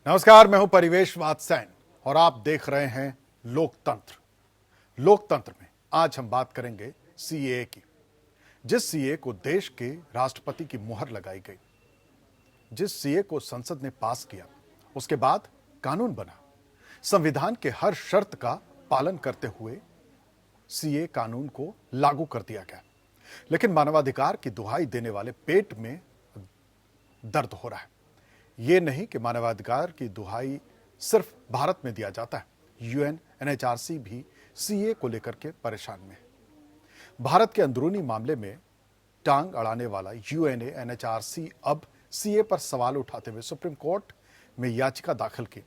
नमस्कार, मैं हूं परिवेशवाद सैन और आप देख रहे हैं लोकतंत्र। लोकतंत्र में आज हम बात करेंगे सीएए की। जिस सीएए को देश के राष्ट्रपति की मुहर लगाई गई, जिस सीएए को संसद ने पास किया, उसके बाद कानून बना। संविधान के हर शर्त का पालन करते हुए सीएए कानून को लागू कर दिया गया। लेकिन मानवाधिकार की दुहाई देने वाले पेट में दर्द हो रहा है। ये नहीं कि मानवाधिकार की दुहाई सिर्फ भारत में दिया जाता है, यूएन एनएचआरसी भी सीए को लेकर के परेशान में है। भारत के अंदरूनी मामले में टांग अड़ाने वाला यूएनए एनएचआरसी अब सीए पर सवाल उठाते हुए सुप्रीम कोर्ट में याचिका दाखिल की।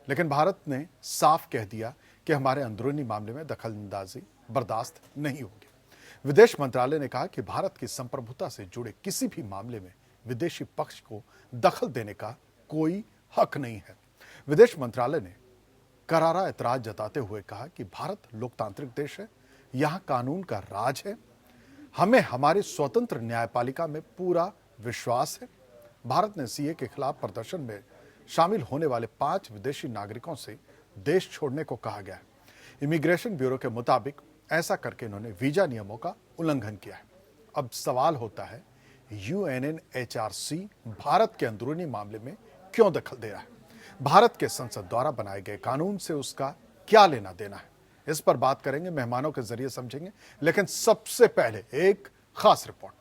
लेकिन भारत ने साफ कह दिया कि हमारे अंदरूनी मामले में दखलंदाजी बर्दाश्त नहीं होगी। विदेश मंत्रालय ने कहा कि भारत की संप्रभुता से जुड़े किसी भी मामले में विदेशी पक्ष को दखल देने का कोई हक नहीं है। विदेश मंत्रालय ने करारा ऐतराज जताते हुए कहा कि भारत लोकतांत्रिक देश है, यहां कानून का राज है, हमें हमारी स्वतंत्र न्यायपालिका में पूरा विश्वास है। भारत ने सीए के खिलाफ प्रदर्शन में शामिल होने वाले 5 विदेशी नागरिकों से देश छोड़ने को कहा गया है। इमिग्रेशन ब्यूरो के मुताबिक ऐसा करके इन्होंने वीजा नियमों का उल्लंघन किया है। अब सवाल होता है, यूएनएचआरसी भारत के अंदरूनी मामले में क्यों दखल दे रहा है? भारत के संसद द्वारा बनाए गए कानून से उसका क्या लेना देना है? इस पर बात करेंगे, मेहमानों के जरिए समझेंगे। लेकिन सबसे पहले एक खास रिपोर्ट।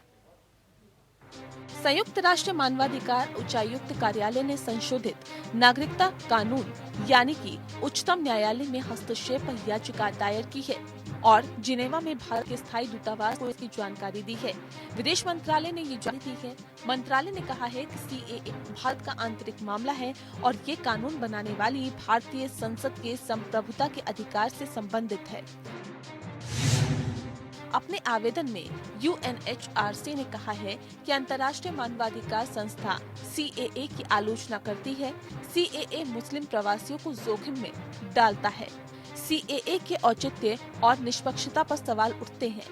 संयुक्त राष्ट्र मानवाधिकार उच्चायुक्त कार्यालय ने संशोधित नागरिकता कानून यानी कि उच्चतम न्यायालय में हस्तक्षेप याचिका दायर की है और जिनेवा में भारत के स्थायी दूतावास को इसकी जानकारी दी है। विदेश मंत्रालय ने ये जानकारी दी है। मंत्रालय ने कहा है कि सीएए भारत का आंतरिक मामला है और ये कानून बनाने वाली भारतीय संसद के संप्रभुता के अधिकार से संबंधित है। अपने आवेदन में यूएनएचआरसी ने कहा है कि अंतर्राष्ट्रीय मानवाधिकार संस्था सीएए की आलोचना करती है। सीएए मुस्लिम प्रवासियों को जोखिम में डालता है। सीएए के औचित्य और निष्पक्षता पर सवाल उठते हैं।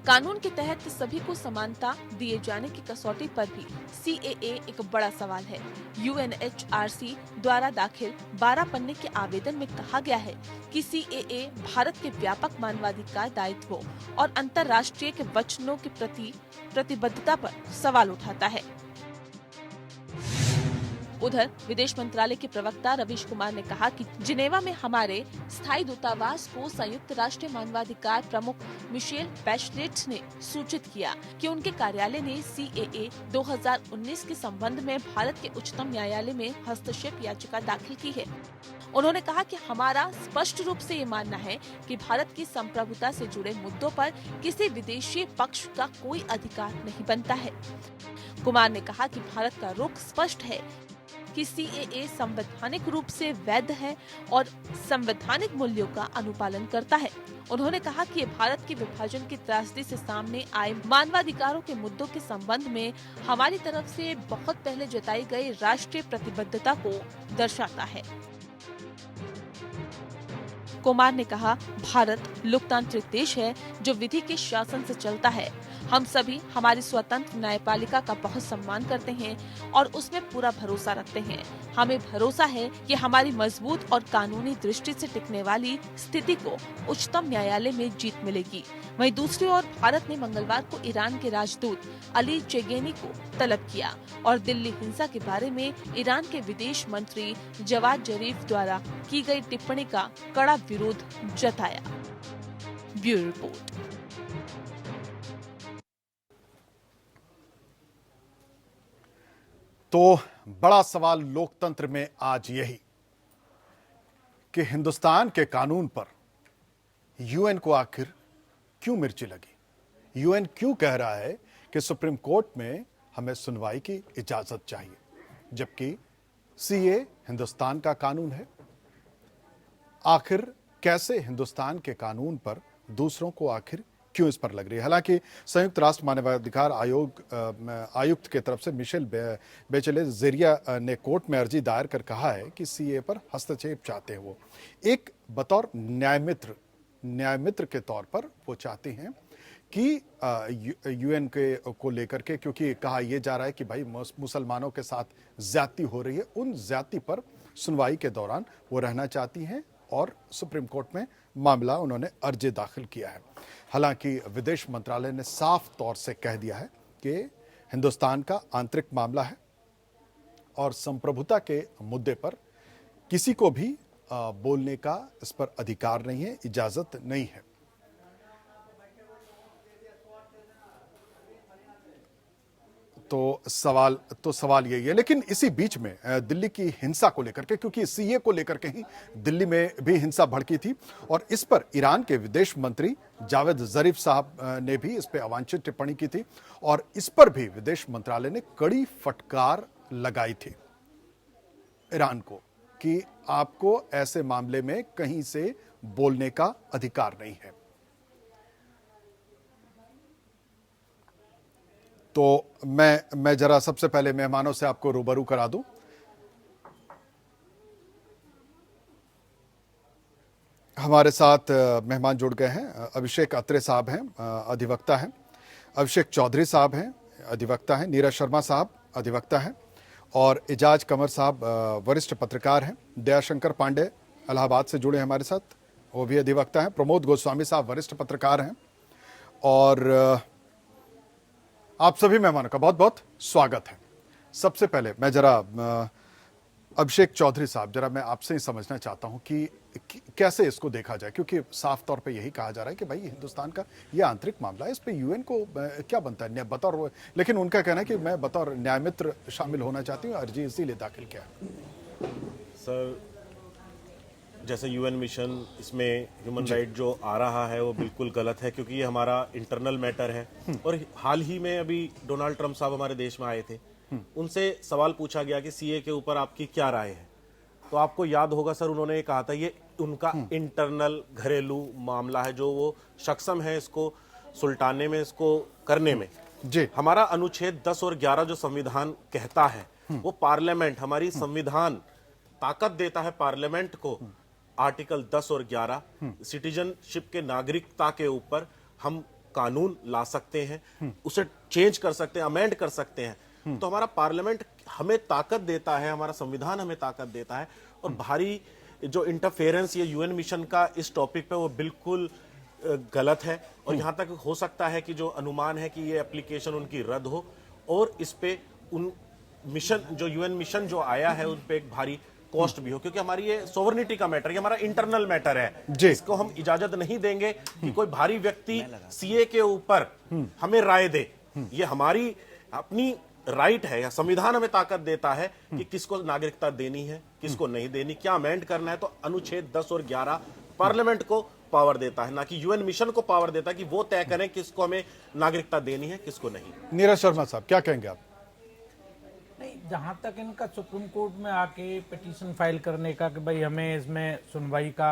कानून के तहत सभी को समानता दिए जाने की कसौटी पर भी सीएए एक बड़ा सवाल है। यूएनएचआरसी द्वारा दाखिल 12 पन्ने के आवेदन में कहा गया है कि सीएए भारत के व्यापक मानवाधिकार दायित्वों और अंतर्राष्ट्रीय के वचनों के प्रति प्रतिबद्धता पर सवाल उठाता है। उधर विदेश मंत्रालय के प्रवक्ता रवीश कुमार ने कहा कि जिनेवा में हमारे स्थायी दूतावास को संयुक्त राष्ट्र मानवाधिकार प्रमुख मिशेल बैचलेट ने सूचित किया कि उनके कार्यालय ने सीएए 2019 के संबंध में भारत के उच्चतम न्यायालय में हस्तक्षेप याचिका दाखिल की है। उन्होंने कहा कि हमारा स्पष्ट रूप से ये मानना है कि भारत की संप्रभुता से जुड़े मुद्दों पर किसी विदेशी पक्ष का कोई अधिकार नहीं बनता है। कुमार ने कहा कि भारत का रुख स्पष्ट है कि सीएए संवैधानिक रूप से वैध है और संवैधानिक मूल्यों का अनुपालन करता है। उन्होंने कहा कि ये भारत के विभाजन की त्रासदी से सामने आए मानवाधिकारों के मुद्दों के संबंध में हमारी तरफ से बहुत पहले जताई गई राष्ट्रीय प्रतिबद्धता को दर्शाता है। कुमार ने कहा, भारत लोकतांत्रिक देश है जो विधि के शासन से चलता है। हम सभी हमारी स्वतंत्र न्यायपालिका का बहुत सम्मान करते हैं और उसमें पूरा भरोसा रखते हैं। हमें भरोसा है कि हमारी मजबूत और कानूनी दृष्टि से टिकने वाली स्थिति को उच्चतम न्यायालय में जीत मिलेगी। वहीं दूसरी ओर भारत ने मंगलवार को ईरान के राजदूत अली चेगेनी को तलब किया और दिल्ली हिंसा के बारे में ईरान के विदेश मंत्री जवाद जरीफ द्वारा की गई टिप्पणी का कड़ा विरोध जताया। Bureau report. तो बड़ा सवाल लोकतंत्र में आज यही कि हिंदुस्तान के कानून पर यूएन को आखिर क्यों मिर्ची लगी? यूएन क्यों कह रहा है कि सुप्रीम कोर्ट में हमें सुनवाई की इजाजत चाहिए, जबकि सीए हिंदुस्तान का कानून है? आखिर कैसे हिंदुस्तान के कानून पर दूसरों को आखिर क्यों इस पर लग रही है? हालांकि संयुक्त राष्ट्र मानवाधिकार आयुक्त की तरफ से मिशेल बैचलेट जेरिया ने कोर्ट में अर्जी दायर कर कहा है कि सीए पर हस्तक्षेप चाहते हैं। वो एक बतौर न्यायमित्र के तौर पर वो चाहते हैं कि यूएन के को लेकर के, क्योंकि कहा यह जा रहा है कि भाई मुसलमानों के साथ ज्यादती हो रही है, उन ज्यादती पर सुनवाई के दौरान वो रहना चाहती हैं और सुप्रीम कोर्ट में मामला उन्होंने अर्जी दाखिल किया है। हालांकि विदेश मंत्रालय ने साफ तौर से कह दिया है कि हिंदुस्तान का आंतरिक मामला है और संप्रभुता के मुद्दे पर किसी को भी बोलने का इस पर अधिकार नहीं है, इजाजत नहीं है। तो सवाल यही है। लेकिन इसी बीच में दिल्ली की हिंसा को लेकर के, क्योंकि सीए को लेकर के ही दिल्ली में भी हिंसा भड़की थी और इस पर ईरान के विदेश मंत्री जावेद जरीफ साहब ने भी इस पर अवांछित टिप्पणी की थी और इस पर भी विदेश मंत्रालय ने कड़ी फटकार लगाई थी ईरान को कि आपको ऐसे मामले में कहीं से बोलने का अधिकार नहीं है। तो मैं जरा सबसे पहले मेहमानों से आपको रूबरू करा दूं। हमारे साथ मेहमान जुड़ गए हैं। अभिषेक अत्रे साहब हैं, अधिवक्ता हैं। अभिषेक चौधरी साहब हैं, अधिवक्ता हैं। नीरज शर्मा साहब अधिवक्ता हैं और एजाज कमर साहब वरिष्ठ पत्रकार हैं। दयाशंकर पांडे इलाहाबाद से जुड़े हैं हमारे साथ, वो भी अधिवक्ता हैं। प्रमोद गोस्वामी साहब वरिष्ठ पत्रकार हैं। और आप सभी मेहमानों का बहुत बहुत स्वागत है। सबसे पहले मैं जरा अभिषेक चौधरी साहब, जरा मैं आपसे ही समझना चाहता हूं कि कैसे इसको देखा जाए, क्योंकि साफ तौर पे यही कहा जा रहा है कि भाई हिंदुस्तान का ये आंतरिक मामला है, इस पे यूएन को क्या बनता है बतौर, लेकिन उनका कहना है कि मैं बतौर न्यायमित्र शामिल होना चाहती हूँ, अर्जी इसीलिए दाखिल किया। सर, जैसे यूएन मिशन इसमें ह्यूमन राइट जो आ रहा है वो बिल्कुल गलत है, क्योंकि ये हमारा इंटरनल मैटर है। और हाल ही में अभी डोनाल्ड ट्रंप साहब हमारे देश में आए थे, उनसे सवाल पूछा गया कि सीए के ऊपर आपकी क्या राय है। तो आपको याद होगा सर, उन्होंने ये कहा था ये उनका इंटरनल घरेलू मामला है, जो वो सक्षम है इसको सुलटाने में, इसको करने में। जी, हमारा अनुच्छेद 10 और 11 जो संविधान कहता है, वो पार्लियामेंट, हमारी संविधान ताकत देता है पार्लियामेंट को। आर्टिकल 10 और 11 सिटीजनशिप के, नागरिकता के ऊपर हम कानून ला सकते हैं, उसे चेंज कर सकते हैं, अमेंड कर सकते हैं। तो हमारा पार्लियामेंट हमें ताकत देता है, हमारा संविधान हमें ताकत देता है। और भारी जो इंटरफेरेंस ये यूएन मिशन का इस टॉपिक पे, वो बिल्कुल गलत है। और यहां तक हो सकता है कि जो अनुमान है कि ये एप्लीकेशन उनकी रद्द हो और इस पे उन मिशन, जो यूएन मिशन जो आया है, उन पे एक भारी कॉस्ट भी हो, क्योंकि हमारी ये सोवरेनिटी का मैटर है, ये हमारा इंटरनल मैटर है। इसको हम इजाजत नहीं देंगे कि कोई भारी व्यक्ति सीए के ऊपर हमें राय दे। ये हमारी अपनी राइट है, या संविधान हमें ताकत देता है कि किसको नागरिकता देनी है, किसको नहीं देनी, क्या अमेंड करना है। तो अनुच्छेद 10 और 11 पार्लियामेंट को पावर देता है, ना कि यूएन मिशन को पावर देता है कि वो तय करें किसको हमें नागरिकता देनी है, किसको नहीं। नीरज शर्मा साहब क्या कहेंगे आप? नहीं, जहां तक इनका सुप्रीम कोर्ट में आके पिटीशन फाइल करने का कि भाई हमें इसमें सुनवाई का,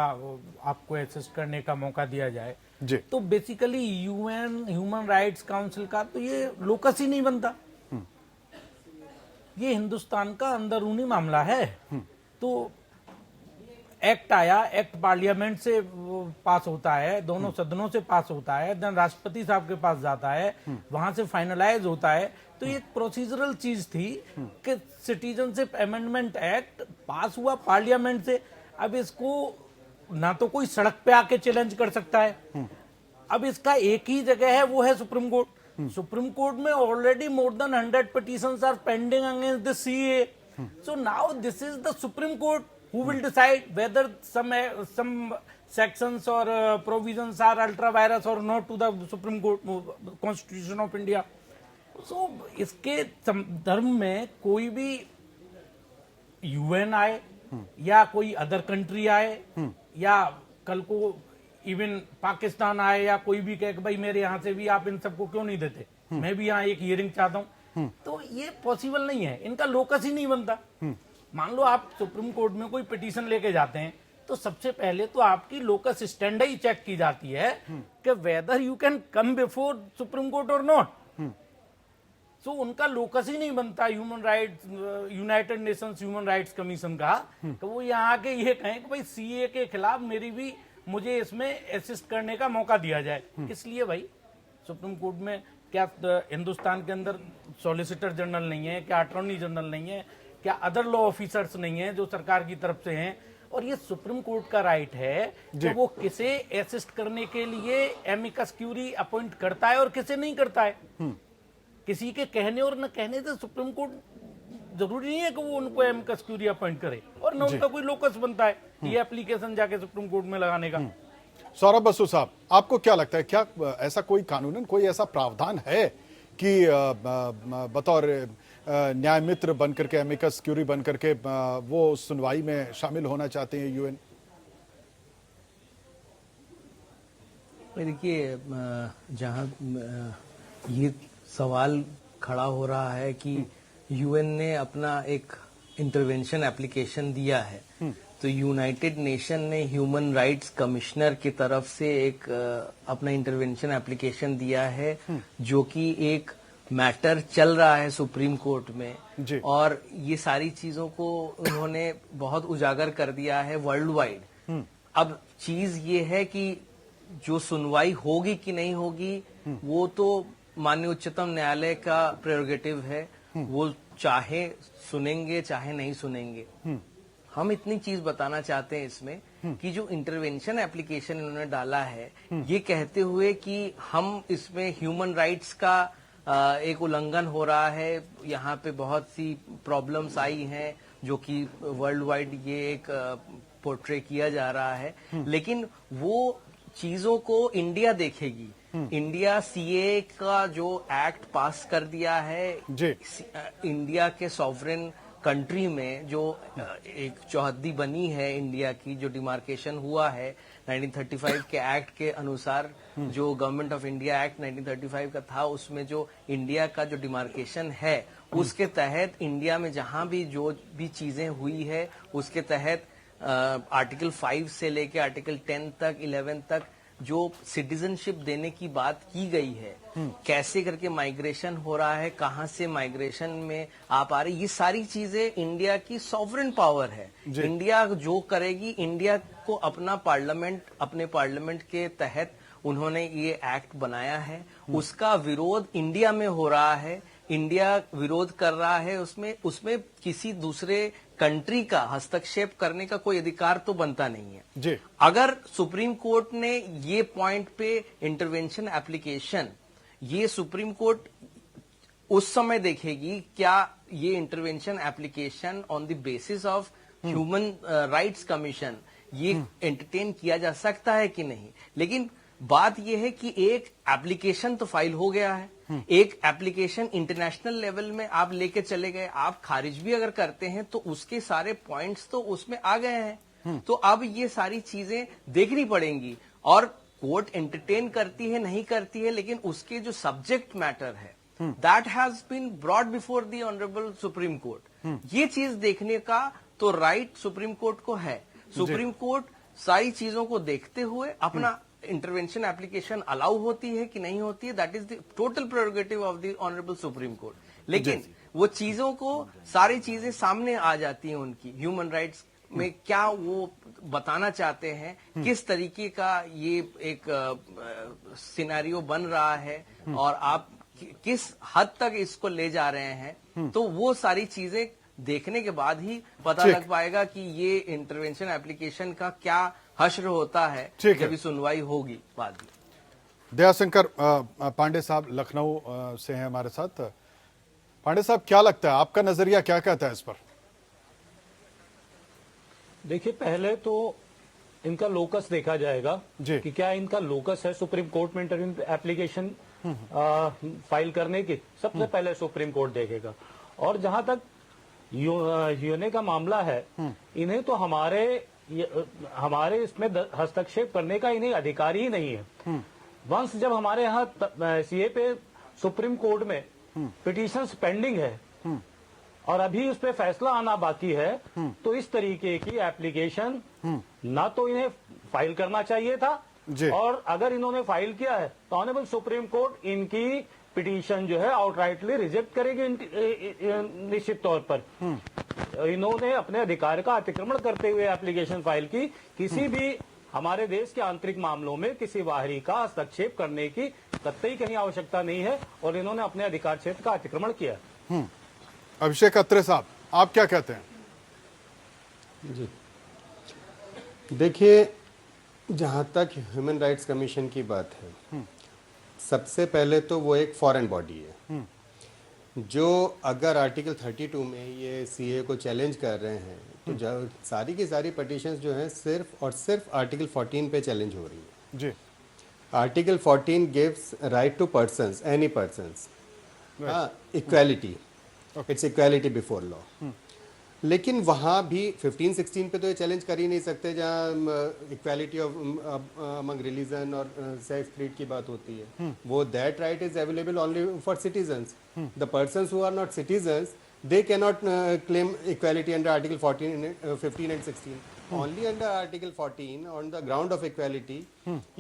आपको असिस्ट करने का मौका दिया जाए जी, तो basically UN human rights council का तो ये लोकस ही नहीं बनता। ये हिंदुस्तान का अंदरूनी मामला है। तो एक्ट आया, एक्ट पार्लियामेंट से पास होता है, दोनों सदनों से पास होता है, देन राष्ट्रपति साहब के पास जाता है, वहां से फाइनलाइज होता है। तो ये एक प्रोसीजरल चीज थी कि सिटीजनशिप अमेंडमेंट एक्ट पास हुआ पार्लियामेंट से। अब इसको ना तो कोई सड़क पे आके चैलेंज कर सकता है। अब इसका एक ही जगह है, वो है सुप्रीम कोर्ट। सुप्रीम कोर्ट में already more than 100 petitions are pending against the CA. So now this is the Supreme Court who will decide whether some sections or provisions are ultra virus or not to the Supreme Court, Constitution of India. So इसके संदर्भ में कोई भी UN आए या कोई other country आए या कल को इवन पाकिस्तान आए या कोई भी कहे कि भाई मेरे यहाँ से भी आप इन सबको क्यों नहीं देते, मैं भी यहाँ एक हियरिंग चाहता हूँ, तो ये पॉसिबल नहीं है। इनका लोकस ही नहीं बनता। मान लो आप सुप्रीम कोर्ट में कोई पिटीशन लेके जाते हैं तो सबसे पहले तो आपकी लोकस स्टैंड ही चेक की जाती है कि whether you can come before supreme court और नॉट। सो उनका लोकस ही नहीं बनता human rights, United Nations human rights commission का, तो वो यहाँ आके ये कहें कि भाई सीए के खिलाफ मुझे इसमें असिस्ट करने का मौका दिया जाए। इसलिए भाई सुप्रीम कोर्ट में क्या हिंदुस्तान के अंदर सॉलिसिटर जनरल नहीं है, क्या अटॉर्नी जनरल नहीं है, क्या अदर लॉ ऑफिसर्स नहीं है जो सरकार की तरफ से हैं? और ये सुप्रीम कोर्ट का राइट है कि वो किसे असिस्ट करने के लिए एमिकस क्यूरी अपॉइंट करता है और किसे नहीं करता है। किसी के कहने और न कहने से सुप्रीम कोर्ट जरूरी नहीं है कि वो उनको एमिकस क्यूरी अपॉइंट करे और न उनका कोई लोकस बनता है ये एप्लीकेशन जाके सुप्रीम कोर्ट में लगाने का। सौरभ बसु साहब, आपको क्या लगता है, क्या ऐसा कोई कानूनन कोई ऐसा प्रावधान है कि बतौर न्याय मित्र बनकर के, एमिकस क्यूरी बनकर के वो सुनवाई में शामिल होना चाहते हैं यूएन? देखिए, जहां ये सवाल खड़ा हो रहा है कि यूएन ने अपना एक इंटरवेंशन एप्लीकेशन दिया है, तो यूनाइटेड नेशन ने ह्यूमन राइट्स कमिश्नर की तरफ से एक अपना इंटरवेंशन एप्लीकेशन दिया है, जो कि एक मैटर चल रहा है सुप्रीम कोर्ट में, और ये सारी चीजों को उन्होंने बहुत उजागर कर दिया है वर्ल्ड वाइड। अब चीज ये है कि जो सुनवाई होगी कि नहीं होगी वो तो माननीय उच्चतम न्यायालय का प्रेरोगेटिव है, वो चाहे सुनेंगे चाहे नहीं सुनेंगे। हम इतनी चीज बताना चाहते हैं इसमें कि जो इंटरवेंशन एप्लीकेशन इन्होंने डाला है, ये कहते हुए कि हम इसमें ह्यूमन राइट्स का एक उल्लंघन हो रहा है, यहाँ पे बहुत सी प्रॉब्लम्स आई हैं जो कि वर्ल्ड वाइड ये एक पोर्ट्रे किया जा रहा है, लेकिन वो चीजों को इंडिया देखेगी। इंडिया सीए का जो एक्ट पास कर दिया है, इंडिया के सॉवरेन कंट्री में जो एक चौहद्दी बनी है इंडिया की, जो डिमार्केशन हुआ है 1935 के एक्ट के अनुसार, जो गवर्नमेंट ऑफ इंडिया एक्ट 1935 का था, उसमें जो इंडिया का जो डिमार्केशन है उसके तहत इंडिया में जहां भी जो भी चीजें हुई है उसके तहत आर्टिकल 5 से लेके आर्टिकल 10 तक 11 तक जो सिटीजनशिप देने की बात की गई है, कैसे करके माइग्रेशन हो रहा है, कहां से माइग्रेशन में आप आ रही, ये सारी चीजें इंडिया की सॉवरेन पावर है। इंडिया जो करेगी, इंडिया को अपना पार्लियामेंट, अपने पार्लियामेंट के तहत उन्होंने ये एक्ट बनाया है, उसका विरोध इंडिया में हो रहा है, इंडिया विरोध कर रहा है, उसमें किसी दूसरे कंट्री का हस्तक्षेप करने का कोई अधिकार तो बनता नहीं है जी। अगर सुप्रीम कोर्ट ने ये पॉइंट पे इंटरवेंशन एप्लीकेशन, ये सुप्रीम कोर्ट उस समय देखेगी क्या ये intervention application on the basis of human rights commission ये एंटरटेन किया जा सकता है कि नहीं। लेकिन बात यह है कि एक एप्लीकेशन तो फाइल हो गया है, एक एप्लीकेशन इंटरनेशनल लेवल में आप लेके चले गए, आप खारिज भी अगर करते हैं तो उसके सारे पॉइंट्स तो उसमें आ गए हैं, तो अब ये सारी चीजें देखनी पड़ेंगी। और कोर्ट एंटरटेन करती है नहीं करती है, लेकिन उसके जो सब्जेक्ट मैटर है that has been brought before the honourable supreme court, ये चीज देखने का तो राइट सुप्रीम कोर्ट को है। सुप्रीम कोर्ट सारी चीजों को देखते हुए अपना इंटरवेंशन एप्लीकेशन अलाउ होती है कि नहीं होती है, that is the total prerogative of the honourable supreme court. लेकिन वो चीजों को, सारी चीजें सामने आ जाती हैं उनकी, ह्यूमन राइट्स में क्या वो बताना चाहते हैं, किस तरीके का ये एक सिनेरियो बन रहा है और आप किस हद तक इसको ले जा रहे हैं, तो वो सारी चीजें देखने के बाद ही पता लग पाएगा कि ये इंटरवेंशन एप्लीकेशन का क्या हश्र होता है जब सुनवाई होगी बाद में। दयाशंकर पांडे साहब लखनऊ से हैं हमारे साथ। पांडे साहब, क्या लगता है, आपका नजरिया क्या कहता है इस पर? देखिए, पहले तो इनका लोकस देखा जाएगा कि क्या इनका लोकस है सुप्रीम कोर्ट में इंटरवेंशन एप्लीकेशन फाइल करने की, सबसे पहले सुप्रीम कोर्ट देखेगा। और जहां तक यूएनए का मामला है, इन्हें तो हमारे इसमें हस्तक्षेप करने का इन्हें अधिकार ही नहीं है। वंस जब हमारे यहाँ सीए पे सुप्रीम कोर्ट में पिटीशन पेंडिंग है और अभी उस पर फैसला आना बाकी है, तो इस तरीके की एप्लीकेशन ना तो इन्हें फाइल करना चाहिए था, और अगर इन्होंने फाइल किया है तो ऑनरेबल सुप्रीम कोर्ट इनकी पिटीशन जो है आउटराइटली रिजेक्ट करेगी निश्चित तौर पर। इन्होंने अपने अधिकार का अतिक्रमण करते हुए एप्लीकेशन फाइल की, किसी भी हमारे देश के आंतरिक मामलों में किसी बाहरी का हस्तक्षेप करने की कतई कहीं आवश्यकता नहीं है, और इन्होंने अपने अधिकार क्षेत्र का अतिक्रमण किया। अभिषेक अत्रे साहब, आप क्या कहते हैं? जी देखिए, जहाँ तक ह्यूमन राइट्स कमीशन की बात है, सबसे पहले तो वो एक फॉरेन बॉडी है जो अगर आर्टिकल 32 में ये सीए को चैलेंज कर रहे हैं तो सारी की सारी पिटीशंस जो हैं सिर्फ और सिर्फ आर्टिकल 14 पे चैलेंज हो रही है। जी, article 14 gives right to persons, any persons, equality, it's equality before law. लेकिन वहाँ भी 15-16 पे तो ये चैलेंज कर ही नहीं सकते जहाँ इक्वालिटी ऑफ अमंग रिलीजन और सेक्स क्रीड की बात होती है। वो that right is available only for citizens. The persons who are not citizens they cannot claim equality under article 15 and 16. Only under article 14 on the ground of equality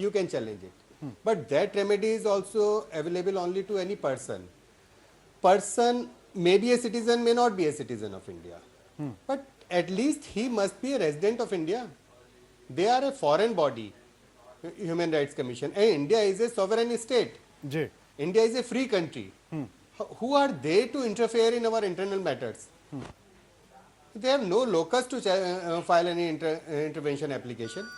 you can challenge it. But that remedy is also available only to any person. Person may be a citizen, may not be a citizen of India, but at least he must be a resident of India. They are a foreign body, Human Rights Commission, and India is a sovereign state. जी, India is a free country. Who are they to interfere in our internal matters? They have no locus to file any intervention application.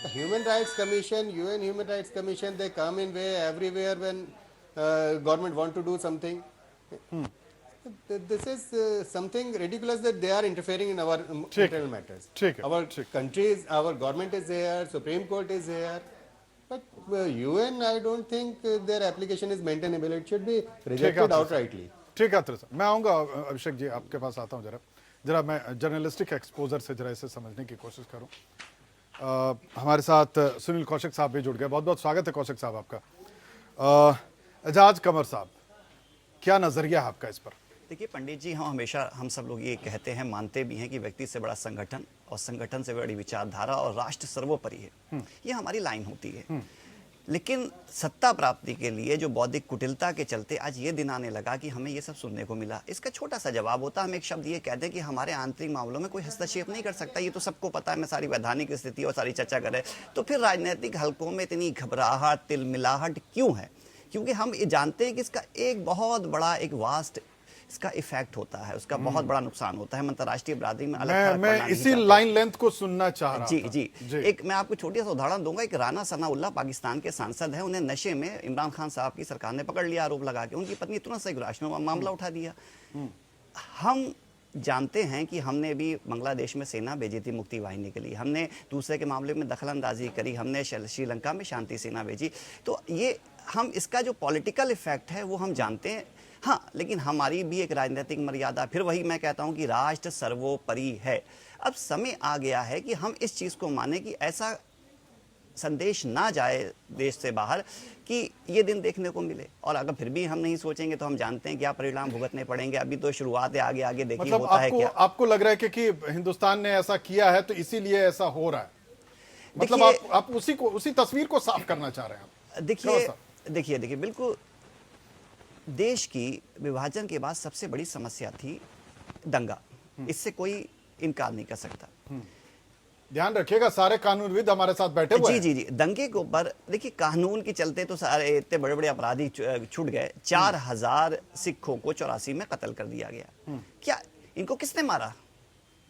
The Human Rights Commission, UN Human Rights Commission, they come in way everywhere when government want to do something. This is something ridiculous that they are interfering in our internal matters. ठीक है, Our ठीक। country is, our government is here, Supreme Court is here. But UN, I don't think their application is maintainable. It should be rejected outrightly. ठीक है sir, मैं आऊंगा अभिषेक जी, आपके पास आता हूं। जरा मैं जर्नलिस्टिक एक्सपोजर से जरा इसे समझने की कोशिश करूं। हमारे साथ सुनील कौशिक साहब भी जुड़ गए। बहुत बहुत स्वागत है कौशिक साहब आपका। एजाज कमर साहब, क्या नजरिया है आपका इस पर? देखिए पंडित जी, हम सब लोग ये कहते हैं, मानते भी हैं कि व्यक्ति से बड़ा संगठन और संगठन से बड़ी विचारधारा और राष्ट्र सर्वोपरि है। ये हमारी लाइन होती है। लेकिन सत्ता प्राप्ति के लिए जो बौद्धिक कुटिलता के चलते आज ये दिन आने लगा कि हमें ये सब सुनने को मिला। इसका छोटा सा जवाब होता है, हम एक शब्द ये कहते हैं कि हमारे आंतरिक मामलों में कोई हस्तक्षेप नहीं कर सकता। ये तो सबको पता है। मैं सारी वैधानिक स्थिति और सारी चर्चा करें तो फिर राजनीतिक हलकों में इतनी घबराहट, तिलमिलाहट क्यों है? क्योंकि हम ये जानते हैं कि इसका एक बहुत बड़ा, एक वास्ट इसका इफेक्ट होता है, उसका बहुत बड़ा नुकसान होता है। हम अंतर्राष्ट्रीय बरादरी में मैं इसी लाइन लेंथ को सुनना चाह रहा था। जी। एक मैं आपको छोटी सा उदाहरण दूंगा। एक राना सनाउल्लाह पाकिस्तान के सांसद हैं, उन्हें नशे में इमरान खान साहब की सरकार ने पकड़ लिया आरोप लगा के। उनकी पत्नी तुरंत से गुराश में मामला उठा दिया। हम जानते हैं कि हमने भी बांग्लादेश में सेना भेजी थी मुक्ति वाहिनी के लिए, हमने दूसरे के मामले में दखलंदाजी करी, हमने श्रीलंका में शांति सेना भेजी। तो ये हम इसका जो पॉलिटिकल इफेक्ट है वो हम जानते हैं। हाँ, लेकिन हमारी भी एक राजनीतिक मर्यादा, फिर वही मैं कहता हूं कि राष्ट्र सर्वोपरि है। अब समय आ गया है कि हम इस चीज को माने कि ऐसा संदेश ना जाए देश से बाहर कि ये दिन देखने को मिले। और अगर फिर भी हम नहीं सोचेंगे तो हम जानते हैं क्या परिणाम भुगतने पड़ेंगे। अभी तो शुरुआत है, आगे आगे देखिए मतलब होता है क्या। आपको लग रहा है कि हिंदुस्तान ने ऐसा किया है तो इसीलिए ऐसा हो रहा है? मतलब आप उसी तस्वीर को साफ करना चाह रहे हैं? देखिए बिल्कुल, देश की विभाजन के बाद सबसे बड़ी समस्या थी दंगा। इससे कोई इनकार नहीं कर सकता। ध्यान रखिएगा, सारे कानूनविद हमारे साथ बैठे हुए हैं। जी। दंगे के ऊपर देखिए, कानून के चलते तो सारे इतने बड़े बड़े अपराधी छूट गए। 4000 सिखों को 84 में कत्ल कर दिया गया। क्या इनको किसने मारा?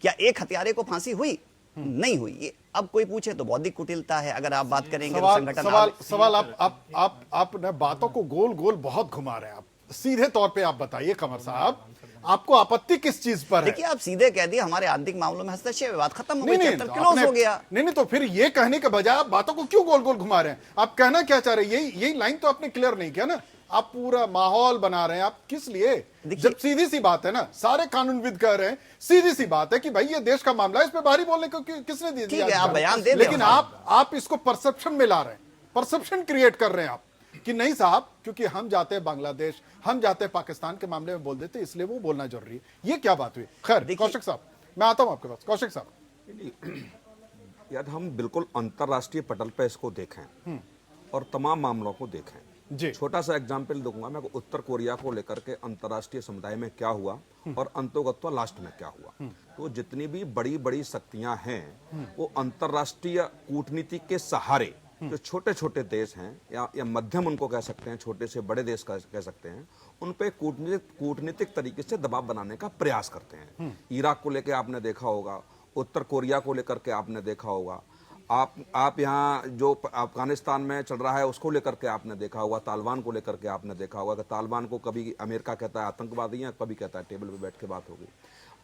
क्या एक हत्यारे को फांसी हुई? नहीं हुई। ये अब कोई पूछे तो बौद्धिक कुटिलता है। अगर आप बात करेंगे तो संगठन सवाल आप न बातों को गोल गोल बहुत घुमा रहे हैं। आप सीधे तौर पे आप बताइए कमर साहब, आपको आपत्ति किस चीज पर है? देखिए, आप सीधे कह दिए हमारे आंतरिक मामलों में हस्तक्षेप, बात खत्म हो गई, चैप्टर क्लोज हो गया। नहीं, तो फिर ये कहने के बजाय आप बातों को क्यों गोल गोल घुमा रहे हैं? आप कहना क्या चाह रहे हैं? यही लाइन तो आपने क्लियर नहीं किया ना। आप पूरा माहौल बना रहे हैं। आप किस लिए? जब सीधी सी बात है ना, सारे कानूनविद कह रहे हैं, सीधी सी बात है कि भाई ये देश का मामला है, इस पे बाहरी बोलने को किसने दे दिया? आप बयान दे, लेकिन आप इसको परसेप्शन में ला रहे हैं, परसेप्शन क्रिएट कर रहे हैं आप कि नहीं साहब, क्योंकि हम जाते हैं बांग्लादेश, हम जाते हैं पाकिस्तान के मामले में बोल देते, इसलिए वो बोलना जरूरी है। ये क्या बात हुई? खैर कौशिक साहब, मैं आता हूं आपके पास। कौशिक साहब, यदि हम बिल्कुल अंतरराष्ट्रीय पटल पर इसको देखें और तमाम मामलों को देखें, छोटा सा एग्जाम्पल दूंगा मैं। उत्तर कोरिया को लेकर के अंतर्राष्ट्रीय समुदाय में क्या हुआ और अंतोगत्वा लास्ट में क्या हुआ, तो जितनी भी बड़ी बड़ी शक्तियां हैं वो अंतर्राष्ट्रीय कूटनीति के सहारे जो छोटे छोटे देश हैं या मध्यम उनको कह सकते हैं, छोटे से बड़े देश कह सकते हैं, उन पे कूटनीतिक तरीके से दबाव बनाने का प्रयास करते हैं। इराक को लेकर आपने देखा होगा, उत्तर कोरिया को लेकर के आपने देखा होगा, आप यहाँ जो अफगानिस्तान में चल रहा है उसको लेकर के आपने देखा होगा, तालिबान को लेकर के आपने देखा होगा कि तालिबान को कभी अमेरिका कहता है आतंकवादी है, कभी कहता है टेबल पे बैठ के बात होगी।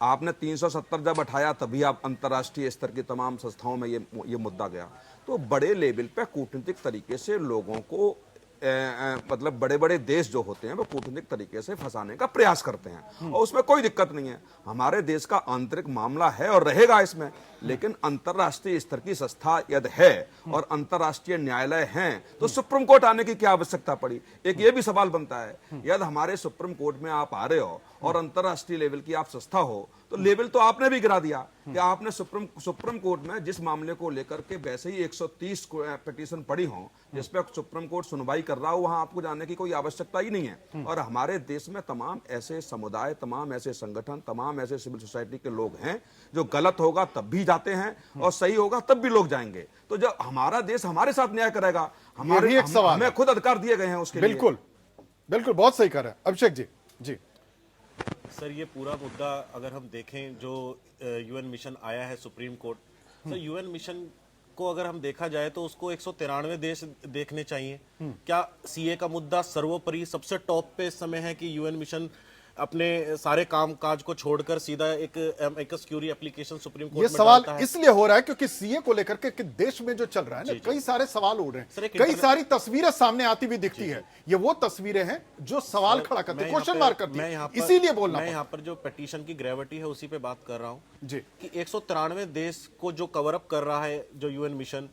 आपने 370 जब उठाया तभी आप अंतर्राष्ट्रीय स्तर की तमाम संस्थाओं में ये मुद्दा गया। तो बड़े लेवल पे कूटनीतिक तरीके से लोगों को मतलब बड़े बड़े देश जो होते हैं वो कूटनीतिक तरीके से फंसाने का प्रयास करते हैं और उसमें कोई दिक्कत नहीं है। हमारे देश का आंतरिक मामला है और रहेगा इसमें, लेकिन अंतर्राष्ट्रीय स्तर की संस्था यदि है और अंतर्राष्ट्रीय न्यायालय हैं तो सुप्रीम कोर्ट आने की क्या आवश्यकता पड़ी। एक ये भी सवाल बनता है, यदि हमारे सुप्रीम कोर्ट में आप आ रहे हो और अंतर्राष्ट्रीय लेवल की आप संस्था हो तो लेवल तो आपने भी गिरा दिया कि आपने सुप्रीम कोर्ट में जिस मामले को लेकर के वैसे ही 130 पिटीशन पड़ी हो जिस पे सुप्रीम कोर्ट सुनवाई कर रहा हो, वहां आपको जाने की कोई आवश्यकता ही नहीं है। और हमारे देश में तमाम ऐसे समुदाय, तमाम ऐसे संगठन, तमाम ऐसे सिविल सोसाइटी के लोग हैं जो गलत होगा तब भी जाते हैं और सही होगा तब भी लोग जाएंगे। तो जब हमारा देश हमारे साथ न्याय करेगा, हमें खुद अधिकार दिए गए हैं उसके लिए। बिल्कुल बिल्कुल, बहुत सही कर रहे हैं अभिषेक जी। जी सर, ये पूरा मुद्दा अगर हम देखें जो यूएन मिशन आया है supreme court, sir UN mission को अगर हम देखा जाए तो उसको 193 देश देखने चाहिए। क्या सीए का मुद्दा सर्वोपरि सबसे टॉप पे इस समय है कि यूएन मिशन अपने सारे काम काज को छोड़कर सीधा एक क्यूरी एप्लीकेशन सुप्रीम कोर्ट ये में सवाल डालता है? इसलिए हो रहा है क्योंकि सीए को लेकर के देश में जो चल रहा है ना, कई सारे सवाल उड़ रहे हैं, कई सारी तस्वीरें सामने आती हुई दिखती है। ये वो तस्वीरें हैं जो सवाल खड़ा करती है, क्वेश्चन मार्क करती है, इसीलिए बोलना। मैं यहाँ पर जो पिटीशन की ग्रेविटी है उसी पे बात कर रहा हूँ जी, कि 193 देश को जो कवर अप कर रहा है जो यूएन मिशन,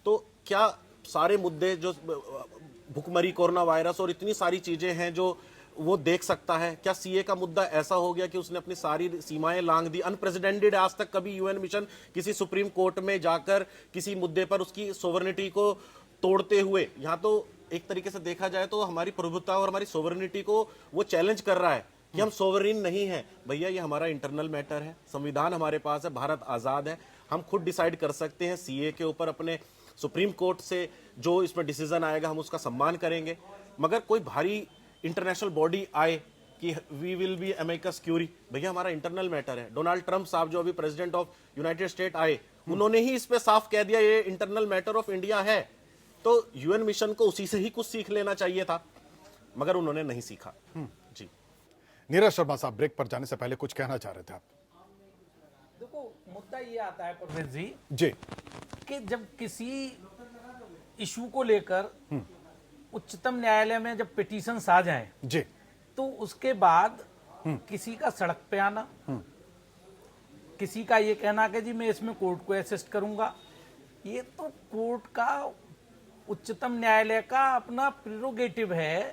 तो क्या सारे मुद्दे जो भुखमरी, कोरोना वायरस और इतनी सारी चीजें हैं जो वो देख सकता है? क्या सीए का मुद्दा ऐसा हो गया कि उसने अपनी सारी सीमाएं लांघ दी? अनप्रेसिडेंटेड, आज तक कभी यूएन मिशन किसी सुप्रीम कोर्ट में जाकर किसी मुद्दे पर उसकी सोवरेनिटी को तोड़ते हुए, यहाँ तो एक तरीके से देखा जाए तो हमारी प्रभुत्व और हमारी सोवरेनिटी को वो चैलेंज कर रहा है कि हम सोवरेन नहीं है। भैया ये हमारा इंटरनल मैटर है, संविधान हमारे पास है, भारत आजाद है, हम खुद डिसाइड कर सकते हैं। सीए के ऊपर अपने सुप्रीम कोर्ट से जो इसमें डिसीजन आएगा हम उसका सम्मान करेंगे, मगर कोई भारी इंटरनेशनल बॉडी आए कि we will be amicus curiae, भैया हमारा इंटरनल मैटर है। डोनाल्ड ट्रंप साहब जो अभी प्रेसिडेंट ऑफ यूनाइटेड स्टेट आए, उन्होंने ही इस पे साफ कह दिया ये इंटरनल मैटर ऑफ इंडिया है। तो यूएन मिशन को उसी से ही कुछ सीख लेना चाहिए था, मगर उन्होंने नहीं सीखा। जी नीरज शर्मा साहब, ब्रेक पर जाने से पहले कुछ कहना चाह रहे थे आप। देखो, मुद्दा ये आता है परवेज जी जी कि जब किसी इशू को लेकर उच्चतम न्यायालय में जब पिटीशंस आ जाएं जी, तो उसके बाद किसी का सड़क पे आना, किसी का ये कहना कि जी मैं इसमें कोर्ट को असिस्ट करूंगा, ये तो कोर्ट का, उच्चतम न्यायालय का अपना प्रेरोगेटिव है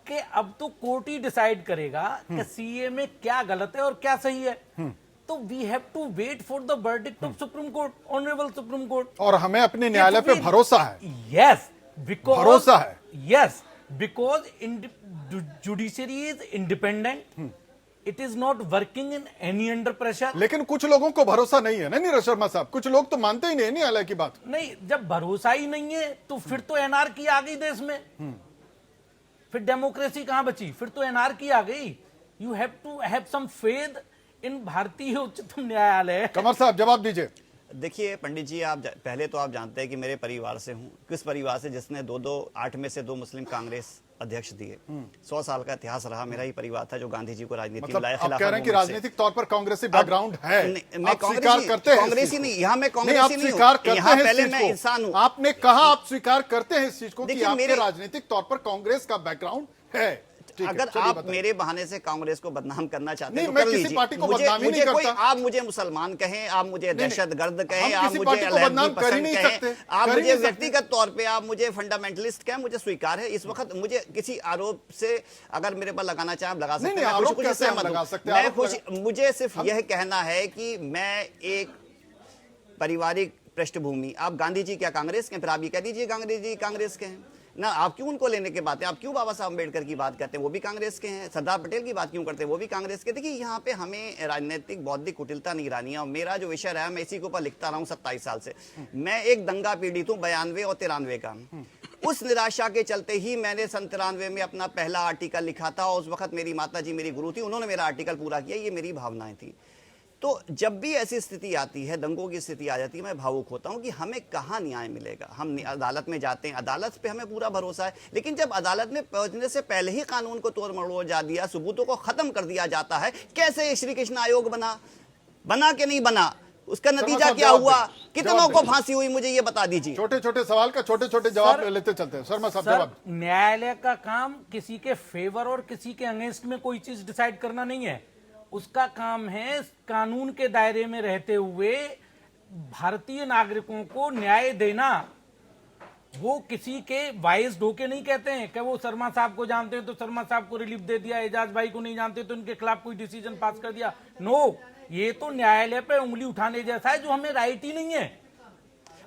कि अब तो कोर्ट ही डिसाइड करेगा कि सीए में क्या गलत है और क्या सही है। तो we have to wait for the verdict of supreme court, honourable supreme court. और हमें अपने न्यायालय पे भरोसा है। यस, बिकॉज भरोसा है। Yes, because judiciary is independent, it is not working in any under pressure. लेकिन कुछ लोगों को भरोसा नहीं है ना नीरज शर्मा साहब, कुछ लोग तो मानते ही नहीं न्यायालय की बात। नहीं, जब भरोसा ही नहीं है तो फिर तो एनआरकी आ गई देश में, फिर डेमोक्रेसी कहां बची? फिर तो एनआरकी आ गई। You have to have some faith in भारतीय उच्चतम न्यायालय। कमर साहब जवाब दीजिए। देखिए पंडित जी, पहले तो आप जानते हैं कि मेरे परिवार से हूँ। किस परिवार से? जिसने 8 में से 2 मुस्लिम कांग्रेस अध्यक्ष दिए। 100 साल का इतिहास रहा। मेरा ही परिवार था जो गांधी जी को राजनीति में लाया। आप कह रहे हैं कि राजनीतिक तौर पर कांग्रेसी बैकग्राउंड है? मैं कांग्रेसी नहीं, यहाँ मैं कांग्रेसी नहीं हूँ, यहाँ पहले मैं इंसान हूँ। आपने कहा आप स्वीकार करते हैं इस चीज को कि आपके राजनीतिक तौर पर कांग्रेस का बैकग्राउंड है। अगर आप मेरे बहाने से कांग्रेस को बदनाम करना चाहते हैं तो मैं कर किसी लीजिए। पार्टी को बदनाम ही नहीं करता। आप मुझे मुसलमान कहें, आप मुझे दहशतगर्द कहें, आप मुझे बदनाम कर ही नहीं सकते, आप मुझे व्यक्तिगत तौर पे आप मुझे फंडामेंटलिस्ट कहें, मुझे स्वीकार है। इस वक्त मुझे किसी आरोप से अगर मेरे पर लगाना चाहे आप लगा सकते हैं। मुझे सिर्फ यह कहना है कि मैं एक पारिवारिक पृष्ठभूमि, आप गांधी जी क्या कांग्रेस के? फिर आप ये कह दीजिए गांधी जी कांग्रेस के हैं। ना आप क्यों उनको लेने की बात है, आप क्यों बाबा साहब अम्बेडकर की बात करते हैं, वो भी कांग्रेस के हैं, सरदार पटेल की बात क्यों करते हैं, वो भी कांग्रेस के। देखिए यहाँ पे हमें राजनीतिक बौद्धिक कुटिलता नहीं करानी है, और मेरा जो विषय रहा मैं इसी के ऊपर लिखता रहा हूँ 27 साल से। मैं एक दंगा पीड़ित हूँ 92 और 93 का। उस निराशा के चलते ही मैंने सन 93 में अपना पहला आर्टिकल लिखा था, और उस वक्त मेरी माता जी मेरी गुरु थी, उन्होंने मेरा आर्टिकल पूरा किया, ये मेरी भावनाएं थी। तो जब भी ऐसी स्थिति आती है, दंगों की स्थिति आ जाती है, मैं भावुक होता हूं कि हमें कहां न्याय मिलेगा। हम अदालत में जाते हैं, अदालत पे हमें पूरा भरोसा है, लेकिन जब अदालत में पहुंचने से पहले ही कानून को तोड़ मरोड़ जा दिया, सबूतों को खत्म कर दिया जाता है, कैसे श्री कृष्ण आयोग बना के नहीं बना, उसका नतीजा क्या हुआ, कितनों को फांसी हुई, मुझे ये बता दीजिए। छोटे छोटे सवाल का छोटे छोटे जवाब लेते चलते हैं। शर्मा साहब जवाब। न्यायालय का काम किसी के फेवर और किसी के अगेंस्ट में कोई चीज डिसाइड करना नहीं है। उसका काम है कानून के दायरे में रहते हुए भारतीय नागरिकों को न्याय देना। वो किसी के वाइज ढोके नहीं कहते हैं कि वो शर्मा साहब को जानते हैं तो शर्मा साहब को रिलीफ दे दिया, एजाज भाई को नहीं जानते तो उनके खिलाफ कोई डिसीजन पास कर दिया। नो, ये तो न्यायालय पे उंगली उठाने जैसा है, जो हमें राइट ही नहीं है।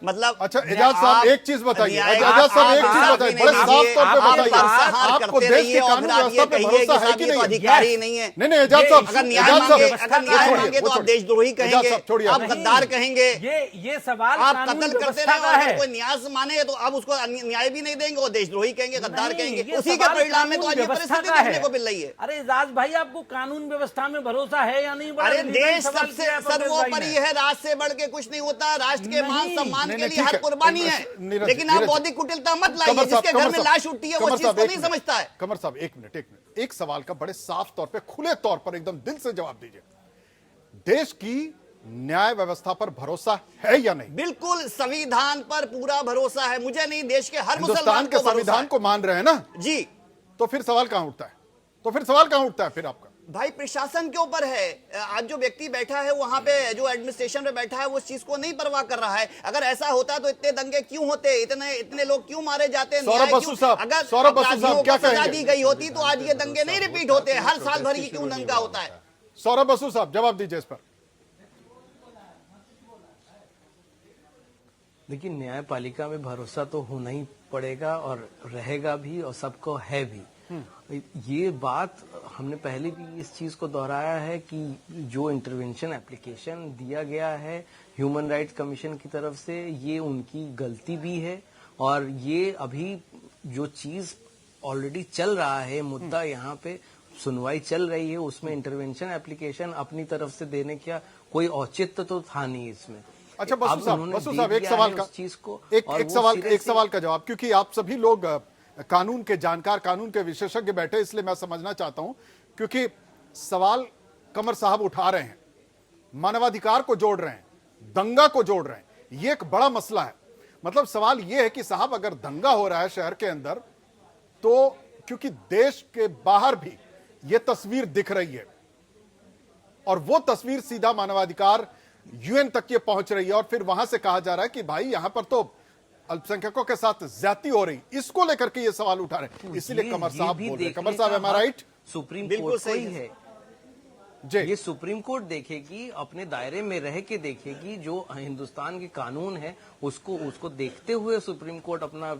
मतलब अच्छा एजाज साहब एक चीज बताइए, एजाज साहब एक चीज बताइए, बड़े साफ तौर पे बताइए, आपको देश के कानून व्यवस्था पे भरोसा है कि नहीं? अधिकारी नहीं है। नहीं एजाज साहब, अगर न्याय मांगे तो आप देशद्रोही कहेंगे, आप गद्दार कहेंगे, ये सवाल आप कत्ल करते रहे, अगर कोई न्याय माने तो आप उसको न्याय भी नहीं देंगे, वो देशद्रोही कहेंगे, गद्दार कहेंगे। उसी के परिणाम में तो आज ये परिस्थिति देखने को मिल रही है। अरे एजाज भाई, आपको कानून व्यवस्था में भरोसा है या नहीं? अरे देश सबसे सर्वोपरि है, राष्ट्र से बढ़ के कुछ नहीं होता, राष्ट्र के मान सम्मान के लिए हर कुर्बानी है, लेकिन आप बौद्धिक कुटिलता मत लाइए, जिसके घर में लाश उठती है वो चीज को नहीं समझता है। कमर साहब एक मिनट, एक सवाल का बड़े साफ तौर पे, खुले तौर पर, एकदम दिल से जवाब दीजिए। देश की न्याय व्यवस्था पर भरोसा है या नहीं? बिल्कुल, संविधान पर पूरा भरोसा है। मुझे नहीं, देश के हर हिंदुस्तान के संविधान को मान रहे हैं ना जी, तो फिर सवाल कहां उठता है? फिर आपका भाई प्रशासन के ऊपर है। आज जो व्यक्ति बैठा है वहां पे, जो एडमिनिस्ट्रेशन में बैठा है, वो उस चीज को नहीं परवाह कर रहा है। अगर ऐसा होता तो इतने दंगे क्यों होते, इतने लोग क्यों मारे जाते हैं? सौरभ बसु साहब, अगर सौरभ बसु साहब क्या सजा दी गई होती तो आज ये दंगे नहीं रिपीट होते। हर साल भर क्यों दंगा होता है? सौरभ बसु साहब जवाब दीजिए इस पर। देखिए, न्यायपालिका में भरोसा तो होना ही पड़ेगा और रहेगा भी, और सबको है भी। ये बात हमने पहले भी इस चीज को दोहराया है कि जो इंटरवेंशन एप्लीकेशन दिया गया है ह्यूमन राइट्स कमीशन की तरफ से, ये उनकी गलती भी है। और ये अभी जो चीज ऑलरेडी चल रहा है, मुद्दा यहाँ पे सुनवाई चल रही है, उसमें इंटरवेंशन एप्लीकेशन अपनी तरफ से देने का कोई औचित्य तो था नहीं इसमें। अच्छा बसु साहब एक सवाल का चीज को एक सवाल का जवाब, क्योंकि आप सभी लोग कानून के जानकार, कानून के विशेषज्ञ बैठे, इसलिए मैं समझना चाहता हूं, क्योंकि सवाल कमर साहब उठा रहे हैं, मानवाधिकार को जोड़ रहे हैं, दंगा को जोड़ रहे हैं, ये एक बड़ा मसला है। मतलब सवाल ये है कि साहब अगर दंगा हो रहा है शहर के अंदर, तो क्योंकि देश के बाहर भी ये तस्वीर दिख रही है, और वो तस्वीर सीधा मानवाधिकार यूएन तक ये पहुंच रही है, और फिर वहां से कहा जा रहा है कि भाई यहां पर तो अल्पसंख्यकों के साथ ज्यादती हो रही, इसको लेकर के ये सवाल उठा रहे हैं। इसलिए कमर साहब बोल रहे हैं। कमर साहब एम आई राइट? सुप्रीम कोर्ट सही है ये सुप्रीम कोर्ट देखेगी, अपने दायरे में रह के देखेगी, जो हिंदुस्तान के कानून है उसको देखते हुए सुप्रीम कोर्ट अपना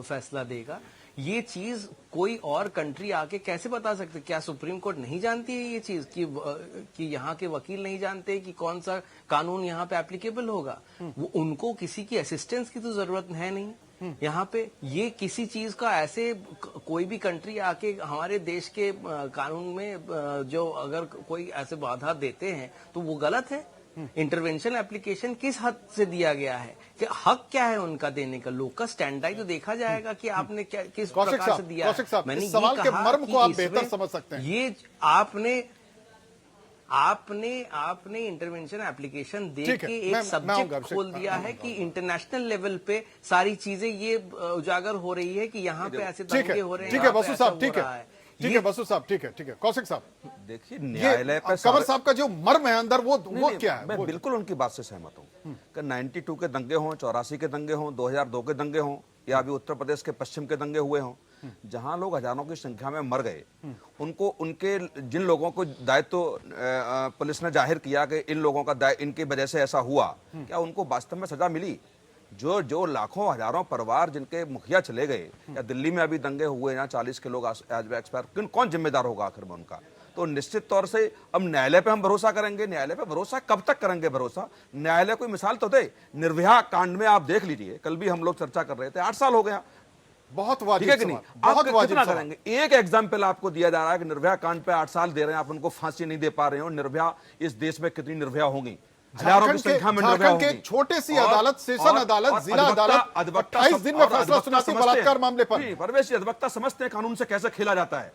फैसला देगा। ये चीज कोई और कंट्री आके कैसे बता सकते? क्या सुप्रीम कोर्ट नहीं जानती है ये चीज कि यहाँ के वकील नहीं जानते कि कौन सा कानून यहाँ पे एप्लीकेबल होगा? वो उनको किसी की असिस्टेंस की तो जरूरत है नहीं यहाँ पे। ये किसी चीज का ऐसे कोई भी कंट्री आके हमारे देश के कानून में जो अगर कोई ऐसे बाधा देते हैं तो वो गलत है। इंटरवेंशन एप्लीकेशन किस हद से दिया गया है, कि हक क्या है उनका देने का? लोकस स्टैंडाई तो देखा जाएगा कि आपने क्या किस प्रकार से दिया है। मैंने इस सवाल के मर्म को आप बेहतर समझ सकते हैं। ये आपने इंटरवेंशन एप्लीकेशन दे के एक सब्जेक्ट खोल दिया है कि इंटरनेशनल लेवल पे सारी चीजें ये उजागर हो रही है कि यहाँ पे ऐसे दंगे हो रहे हैं। ठीक है बसु साहब, ठीक है बसु साहब, ठीक है कौशिक साहब, देखिए न्यायालय का कमर साहब का जो मर्म है अंदर वो क्या है? मैं बिल्कुल उनकी बात से सहमत हूँ कि 92 के दंगे हों, 84 के दंगे हों, 2002 के दंगे हों, या अभी उत्तर प्रदेश के पश्चिम के दंगे हुए हों, जहां लोग हजारों की संख्या में मर गए, उनको उनके जिन लोगों को दायित्व पुलिस ने जाहिर किया कि इन लोगों का इनकी वजह से ऐसा हुआ, क्या उनको वास्तव में सजा मिली? जो जो लाखों हजारों परिवार जिनके मुखिया चले गए, या दिल्ली में अभी दंगे हुए यहाँ 40 के लोग आज एक्सपायर, कौन जिम्मेदार होगा आखिर में उनका? तो निश्चित तौर से अब न्यायालय पे हम भरोसा करेंगे। न्यायालय पे भरोसा कब तक करेंगे? भरोसा न्यायालय कोई मिसाल तो दे। निर्भया कांड में आप देख लीजिए, कल भी हम लोग चर्चा कर रहे थे, 8 साल हो गया। बहुत वाजिब ठीक है कि नहीं? सवाल, बहुत आप वाजिब कितना सवाल। करेंगे? एक एग्जाम्पल आपको दिया जा रहा है कि निर्भया कांड पे 8 साल दे रहे हैं, आप उनको फांसी नहीं दे पा रहे हो। निर्भया, इस देश में कितनी निर्भया होंगी? हजारों की संख्या में निर्भया झारखंड के होंगी। एक छोटे सी अदालत, सेशन अदालत, जिला अदालत 28 दिन में फैसला सुनाती है बलात्कार मामले पर। परवेश अधिवक्ता समझते हैं कानून से कैसे खेला जाता है,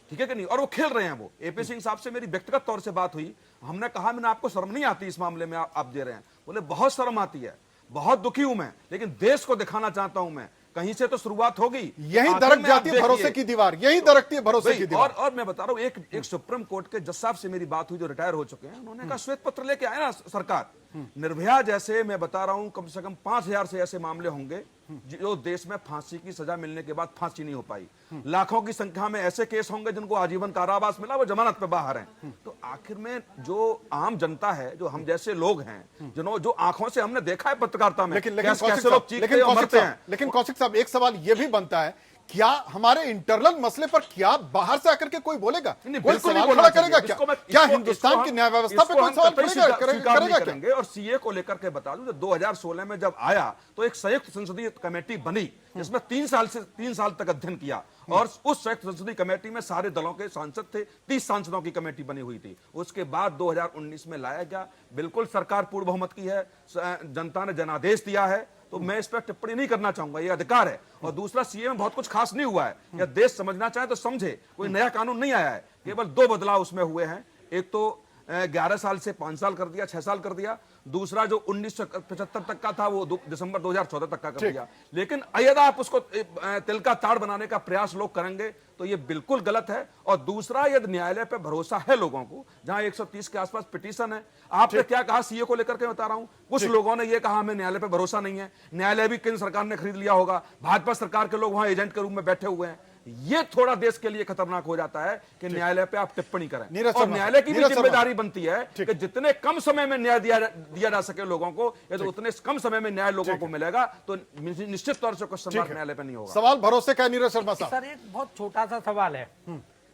ठीक है कि नहीं? और वो खेल रहे हैं। वो एपी सिंह साहब से मेरी व्यक्तिगत तौर से बात हुई, हमने कहा मैंने आपको शर्म नहीं आती इस मामले में आप दे रहे हैं? बोले बहुत शर्म आती है, बहुत दुखी हूं मैं, लेकिन देश को दिखाना चाहता हूं मैं, कहीं से तो शुरुआत होगी। यही दरक जाती है भरोसे की दीवार, यही दरकती है भरोसे की दीवार। और मैं बता रहा हूं, एक सुप्रीम कोर्ट के जज साहब से मेरी बात हुई जो रिटायर हो चुके हैं, उन्होंने कहा श्वेत पत्र लेके आए ना सरकार, निर्भया जैसे मैं बता रहा हूं कम से कम 5000 से ऐसे मामले होंगे जो देश में फांसी की सजा मिलने के बाद फांसी नहीं हो पाई। लाखों की संख्या में ऐसे केस होंगे जिनको आजीवन कारावास मिला, वो जमानत पे बाहर हैं। तो आखिर में जो आम जनता है, जो हम जैसे लोग हैं, जो आंखों से हमने देखा है पत्रकारिता में, लेकिन कैसे लोग चीखते और मरते हैं। लेकिन कौशिक साहब, एक सवाल यह भी बनता है, क्या हमारे इंटरनल मसले पर क्या बाहर से आकर के कोई बोलेगा? कोई सवाल खड़ा करेगा क्या? क्या हिंदुस्तान की न्याय व्यवस्था पे कोई सवाल करेगा क्या? और सीए को लेकर के बता दूं, 2016 में जब आया तो एक संयुक्त संसदीय कमेटी बनी जिसमें 3 साल तक अध्ययन किया, और उस संयुक्त संसदीय कमेटी में सारे दलों के सांसद थे। 30 सांसदों की कमेटी बनी हुई थी। उसके बाद 2019 में लाया गया। बिल्कुल सरकार पूर्ण बहुमत की है, जनता ने जनादेश दिया है, तो मैं इस पर टिप्पणी नहीं करना चाहूंगा, ये अधिकार है। और दूसरा, सीए में बहुत कुछ खास नहीं हुआ है। या देश समझना चाहे तो समझे, कोई नया कानून नहीं आया है, केवल 2 बदलाव उसमें हुए हैं। एक तो 11 साल से 5 साल कर दिया, 6 साल कर दिया। दूसरा जो 1975 तक का था वो दिसंबर 2014 तक का कर दिया। लेकिन यदि आप उसको तिल का ताड़ बनाने का प्रयास लोग करेंगे तो ये बिल्कुल गलत है। और दूसरा, यदि न्यायालय पे भरोसा है लोगों को, जहां 130 के आसपास पिटीशन है, आपने क्या कहा सीए को लेकर के बता रहा हूं, कुछ लोगों ने ये कहा हमें न्यायालय पे भरोसा नहीं है। न्यायालय भी केंद्र सरकार ने खरीद लिया होगा, भाजपा सरकार के लोग वहां एजेंट के रूप में बैठे हुए हैं। ये थोड़ा देश के लिए खतरनाक हो जाता है कि न्यायालय पे आप टिप्पणी करें। और न्यायालय की भी जिम्मेदारी बनती है कि जितने कम समय में न्याय दिया जा सके लोगों को, या तो उतने कम समय में न्याय लोगों को मिलेगा, तो निश्चित तौर से क्वेश्चन मार्क न्यायालय पे नहीं होगा। सवाल भरोसे का, नीरज शर्मा साहब। सर, एक बहुत छोटा सा सवाल है।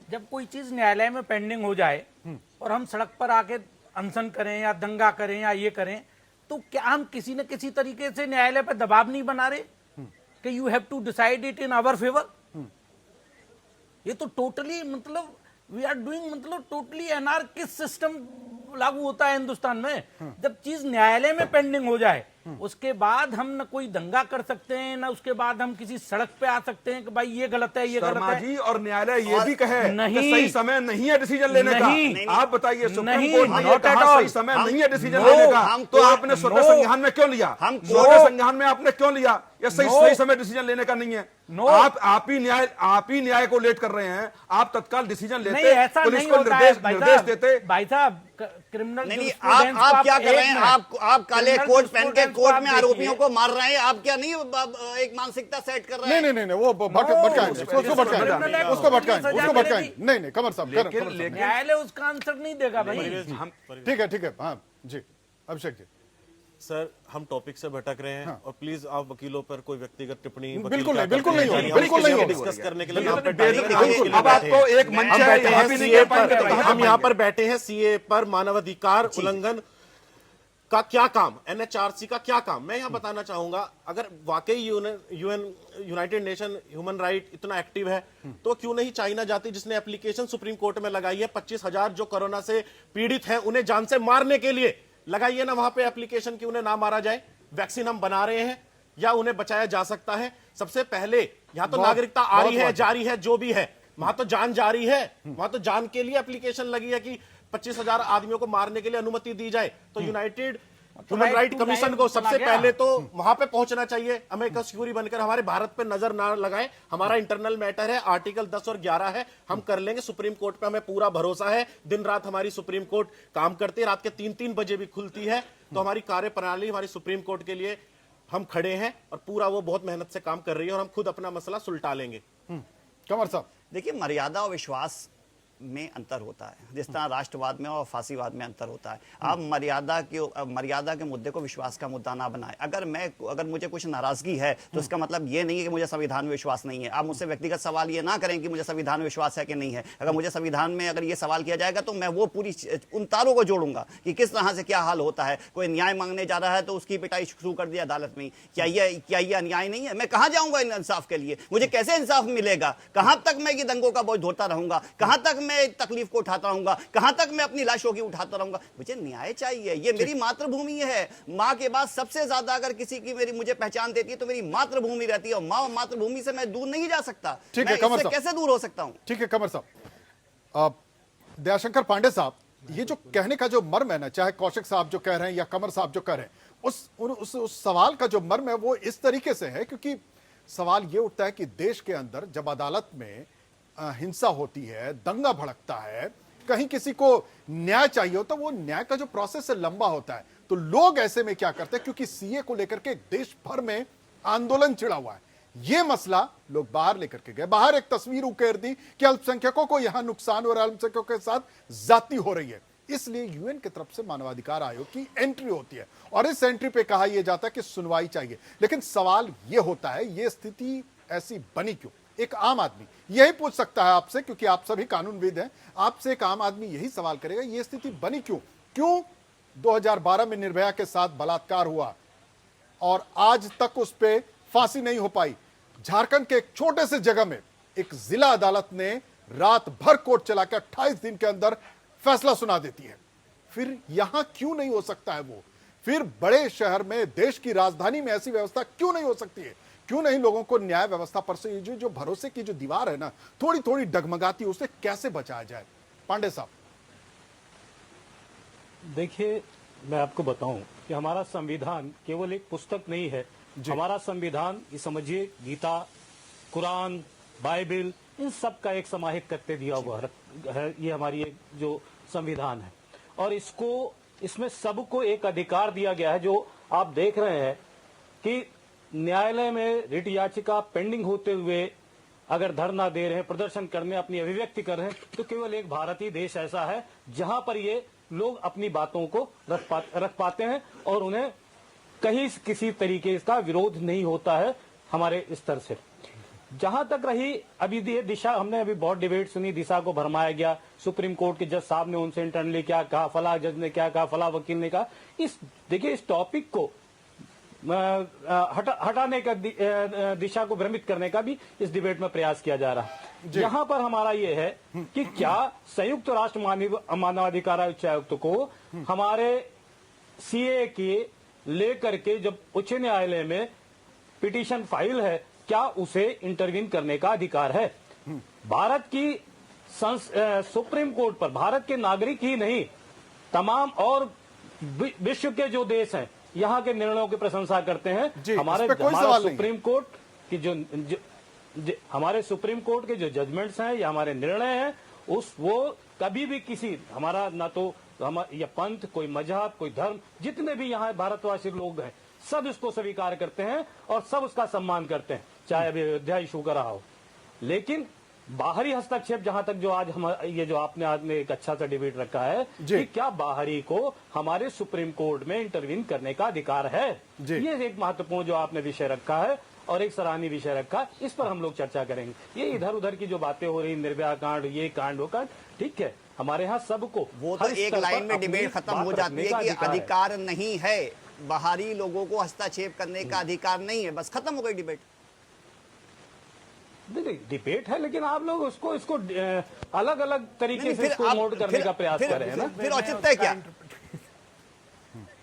जब कोई चीज न्यायालय में पेंडिंग हो जाए और हम सड़क पर आके अनशन करें या दंगा करें या ये करें, तो क्या हम किसी न किसी तरीके से न्यायालय पर दबाव नहीं बना रहे कि you have to decide it in our favour? ये तो टोटली मतलब वी आर डूइंग, मतलब टोटली एनार्किस्ट सिस्टम लागू होता है हिंदुस्तान में। जब चीज न्यायालय में पेंडिंग हो जाए, उसके बाद हम न कोई दंगा कर सकते हैं, ना उसके बाद हम किसी सड़क पे आ सकते हैं कि भाई ये गलत है, ये गलत है। जी, और न्यायालय ये भी कहे नहीं, कि सही समय नहीं है डिसीजन लेने का। आप बताइए, सुप्रीम कोर्ट ने not कहा at all। सही समय नहीं है डिसीजन लेने का, तो आपने स्वतः संज्ञान में क्यों लिया? स्वतः संज्ञान में आपने क्यों लिया? या सही समय डिसीजन लेने का नहीं है? आप ही न्याय को लेट कर रहे हैं। आप तत्काल डिसीजन लेते, ऐसा पुलिस नहीं को होता है निर्देश देते। भाई साहब, क्रिमिनल नहीं, आप क्या कर रहे हैं? आप काले कोट पहन के कोर्ट में आरोपियों को मार रहे हैं। आप क्या नहीं एक मानसिकता सेट कर रहे हैं? नहीं, वो भटकाएंगे, उसको भटकाएंगे। नहीं, कमर साहब, न्यायालय उसका आंसर नहीं देगा भाई। ठीक है, हाँ जी, अभिषेक जी। सर, हम टॉपिक से भटक रहे हैं, और प्लीज आप वकीलों पर कोई व्यक्तिगत टिप्पणी बिल्कुल नहीं डिस्कस करने के लिए अब आपको एक मंच है, हम यहाँ पर बैठे हैं सीए पर मानवाधिकार उल्लंघन का क्या काम, एनएचआरसी का क्या काम, मैं यहां बताना चाहूंगा। अगर वाकई यूनाइटेड नेशन ह्यूमन राइट इतना एक्टिव है, तो क्यों नहीं चाइना जाती, जिसने एप्लीकेशन सुप्रीम कोर्ट में लगाई है 25,000 जो कोरोना से पीड़ित हैं उन्हें जान से मारने के लिए, लगाइए ना वहां पे एप्लीकेशन कि उन्हें ना मारा जाए। वैक्सीन हम बना रहे हैं या उन्हें बचाया जा सकता है। सबसे पहले यहां तो नागरिकता आ रही है, जारी है, जो भी है, वहां तो जान जारी है, वहां तो जान के लिए एप्लीकेशन लगी है कि 25,000 आदमियों को मारने के लिए अनुमति दी जाए। तो यूनाइटेड ह्यूमन राइट कमीशन को सबसे पहले तो वहां पे पहुंचना चाहिए। अमेरिका सिक्योरी बनकर हमारे भारत पे नजर ना लगाएं। हमारा इंटरनल मैटर है, आर्टिकल 10 और 11 है, हम कर लेंगे। सुप्रीम कोर्ट पे हमें पूरा भरोसा है। दिन रात हमारी सुप्रीम कोर्ट काम करती है, रात के 3-3 बजे भी खुलती है। तो हमारी कार्यप्रणाली हमारी सुप्रीम कोर्ट के लिए हम खड़े हैं, और पूरा वो बहुत मेहनत से काम कर रही है, और हम खुद अपना मसला सुलटा लेंगे। कमर साहब, देखिए, मर्यादा और विश्वास में अंतर होता है, जिस तरह राष्ट्रवाद में और फांसीवाद में अंतर होता है। आप मर्यादा के मुद्दे को विश्वास का मुद्दा ना बनाए। अगर मुझे कुछ नाराजगी है तो इसका मतलब ये नहीं है कि मुझे संविधान में विश्वास नहीं है। आप मुझसे व्यक्तिगत सवाल ये ना करें कि मुझे संविधान में विश्वास है कि नहीं है। अगर मुझे संविधान में अगर ये सवाल किया जाएगा तो मैं वो पूरी उन तारों को जोड़ूंगा कि किस तरह से क्या हाल होता है। कोई न्याय मांगने जा रहा है तो उसकी पिटाई शुरू कर दिया अदालत में। क्या ये अन्याय नहीं है? मैं कहां जाऊंगा इन इंसाफ के लिए? मुझे कैसे इंसाफ मिलेगा? कहां तक मैं ये दंगों का बोझ ढोता रहूंगा? कहां तक मैं तकलीफ को उठाता रहूंगा? कहां तक मैं अपनी लाशों की उठाता रहूंगा? मुझे न्याय चाहिए। ये मेरी मातृभूमि है। मां के बाद सबसे ज्यादा अगर किसी की मुझे पहचान देती है तो मेरी मातृभूमि रहती है, और मां मातृभूमि से मैं दूर नहीं जा सकता। ठीक है, मैं इससे कैसे दूर हो सकता हूं? ठीक है कंवर साहब, दयाशंकर पांडे साहब, ये जो कहने का जो मर्म है ना, चाहे कौशिक साहब जो कह रहे हैं या कंवर साहब जो कह रहे हैं, उस सवाल का जो मर्म है वो इस तरीके से है, क्योंकि सवाल ये उठता है कि देश के अंदर जब अदालत में हिंसा होती है, दंगा भड़कता है, कहीं किसी को न्याय चाहिए होता, वो न्याय का जो प्रोसेस है लंबा होता है। तो लोग ऐसे में क्या करते हैं, क्योंकि सीए को लेकर के देश भर में आंदोलन छिड़ा हुआ है, ये मसला लोग बाहर लेकर के गए, बाहर एक तस्वीर उकेर दी कि अल्पसंख्यकों को यहां नुकसान और अल्पसंख्यकों के साथ जाती हो रही है। इसलिए यूएन की तरफ से मानवाधिकार आयोग की एंट्री होती है और इस एंट्री पे कहा यह जाता है कि सुनवाई चाहिए। लेकिन सवाल यह होता है, यह स्थिति ऐसी बनी क्यों? एक आम आदमी यही पूछ सकता है आपसे, क्योंकि आप सभी कानूनविद हैं, आपसे एक आम आदमी यही सवाल करेगा, यह स्थिति बनी क्यों? क्यों 2012 में निर्भया के साथ बलात्कार हुआ और आज तक उस पर फांसी नहीं हो पाई? झारखंड के एक छोटे से जगह में एक जिला अदालत ने रात भर कोर्ट चलाकर 28 दिन के अंदर फैसला सुना देती है। फिर यहां क्यों नहीं हो सकता है वो? फिर बड़े शहर में, देश की राजधानी में ऐसी व्यवस्था क्यों नहीं हो सकती है? क्यों नहीं लोगों को न्याय व्यवस्था पर से जो भरोसे की जो दीवार है ना, थोड़ी थोड़ी डगमगाती, उसे कैसे बचाया जाए? पांडे साहब, देखिए, मैं आपको बताऊं कि हमारा संविधान केवल एक पुस्तक नहीं है। हमारा संविधान, ये समझिए, गीता, कुरान, बाइबल, इन सब का एक समाहित करते दिया हुआ है। ये हमारी एक जो संविधान है, और इसमें सबको एक अधिकार दिया गया है। जो आप देख रहे हैं कि न्यायालय में रिट याचिका पेंडिंग होते हुए अगर धरना दे रहे हैं, प्रदर्शन करने, अपनी अभिव्यक्ति कर रहे हैं, तो केवल एक भारतीय देश ऐसा है जहां पर ये लोग अपनी बातों को रख पाते हैं और उन्हें कहीं किसी तरीके का विरोध नहीं होता है हमारे स्तर से। जहां तक रही अभी ये दिशा, हमने अभी बहुत डिबेट सुनी, दिशा को भरमाया गया, सुप्रीम कोर्ट के जज साहब ने उनसे इंटरनली क्या कहा, फला जज ने क्या कहा, फला वकील ने कहा। देखिए, इस टॉपिक को हटाने का, दिशा को भ्रमित करने का भी इस डिबेट में प्रयास किया जा रहा है। यहां पर हमारा ये है कि क्या संयुक्त राष्ट्र मानवाधिकार उच्चायुक्त को हमारे सीए के लेकर के जब उच्च न्यायालय में पिटीशन फाइल है, क्या उसे इंटरवीन करने का अधिकार है? भारत की सुप्रीम कोर्ट पर भारत के नागरिक ही नहीं, तमाम और विश्व के जो देश हैं, यहाँ के निर्णयों की प्रशंसा करते हैं। हमारा सुप्रीम कोर्ट की हमारे सुप्रीम कोर्ट के जो जजमेंट्स हैं या हमारे निर्णय हैं, वो कभी भी किसी, हमारा ना तो या पंथ, कोई मजहब, कोई धर्म, जितने भी यहाँ भारतवासी लोग हैं, सब इसको स्वीकार करते हैं और सब उसका सम्मान करते हैं, चाहे अभी अयोध्या इशू का रहा हो। लेकिन बाहरी हस्तक्षेप, जहां तक जो आज हम ये जो आपने एक अच्छा सा डिबेट रखा है कि क्या बाहरी को हमारे सुप्रीम कोर्ट में इंटरवीन करने का अधिकार है, ये एक महत्वपूर्ण जो आपने विषय रखा है और एक सराहनीय विषय रखा, इस पर हम लोग चर्चा करेंगे। ये इधर उधर की जो बातें हो रही, निर्भया कांड, ये कांड, वो कांड, ठीक है, हमारे यहाँ सबको वो तो एक लाइन में डिबेट खत्म हो जाती है कि अधिकार नहीं है, बाहरी लोगों को हस्तक्षेप करने का अधिकार नहीं है, बस खत्म हो गई डिबेट। डिबेट है, लेकिन आप लोग इसको अलग अलग तरीके से इसको नोट करने का प्रयास कर रहे हैं ना। फिर औचित्य है क्या?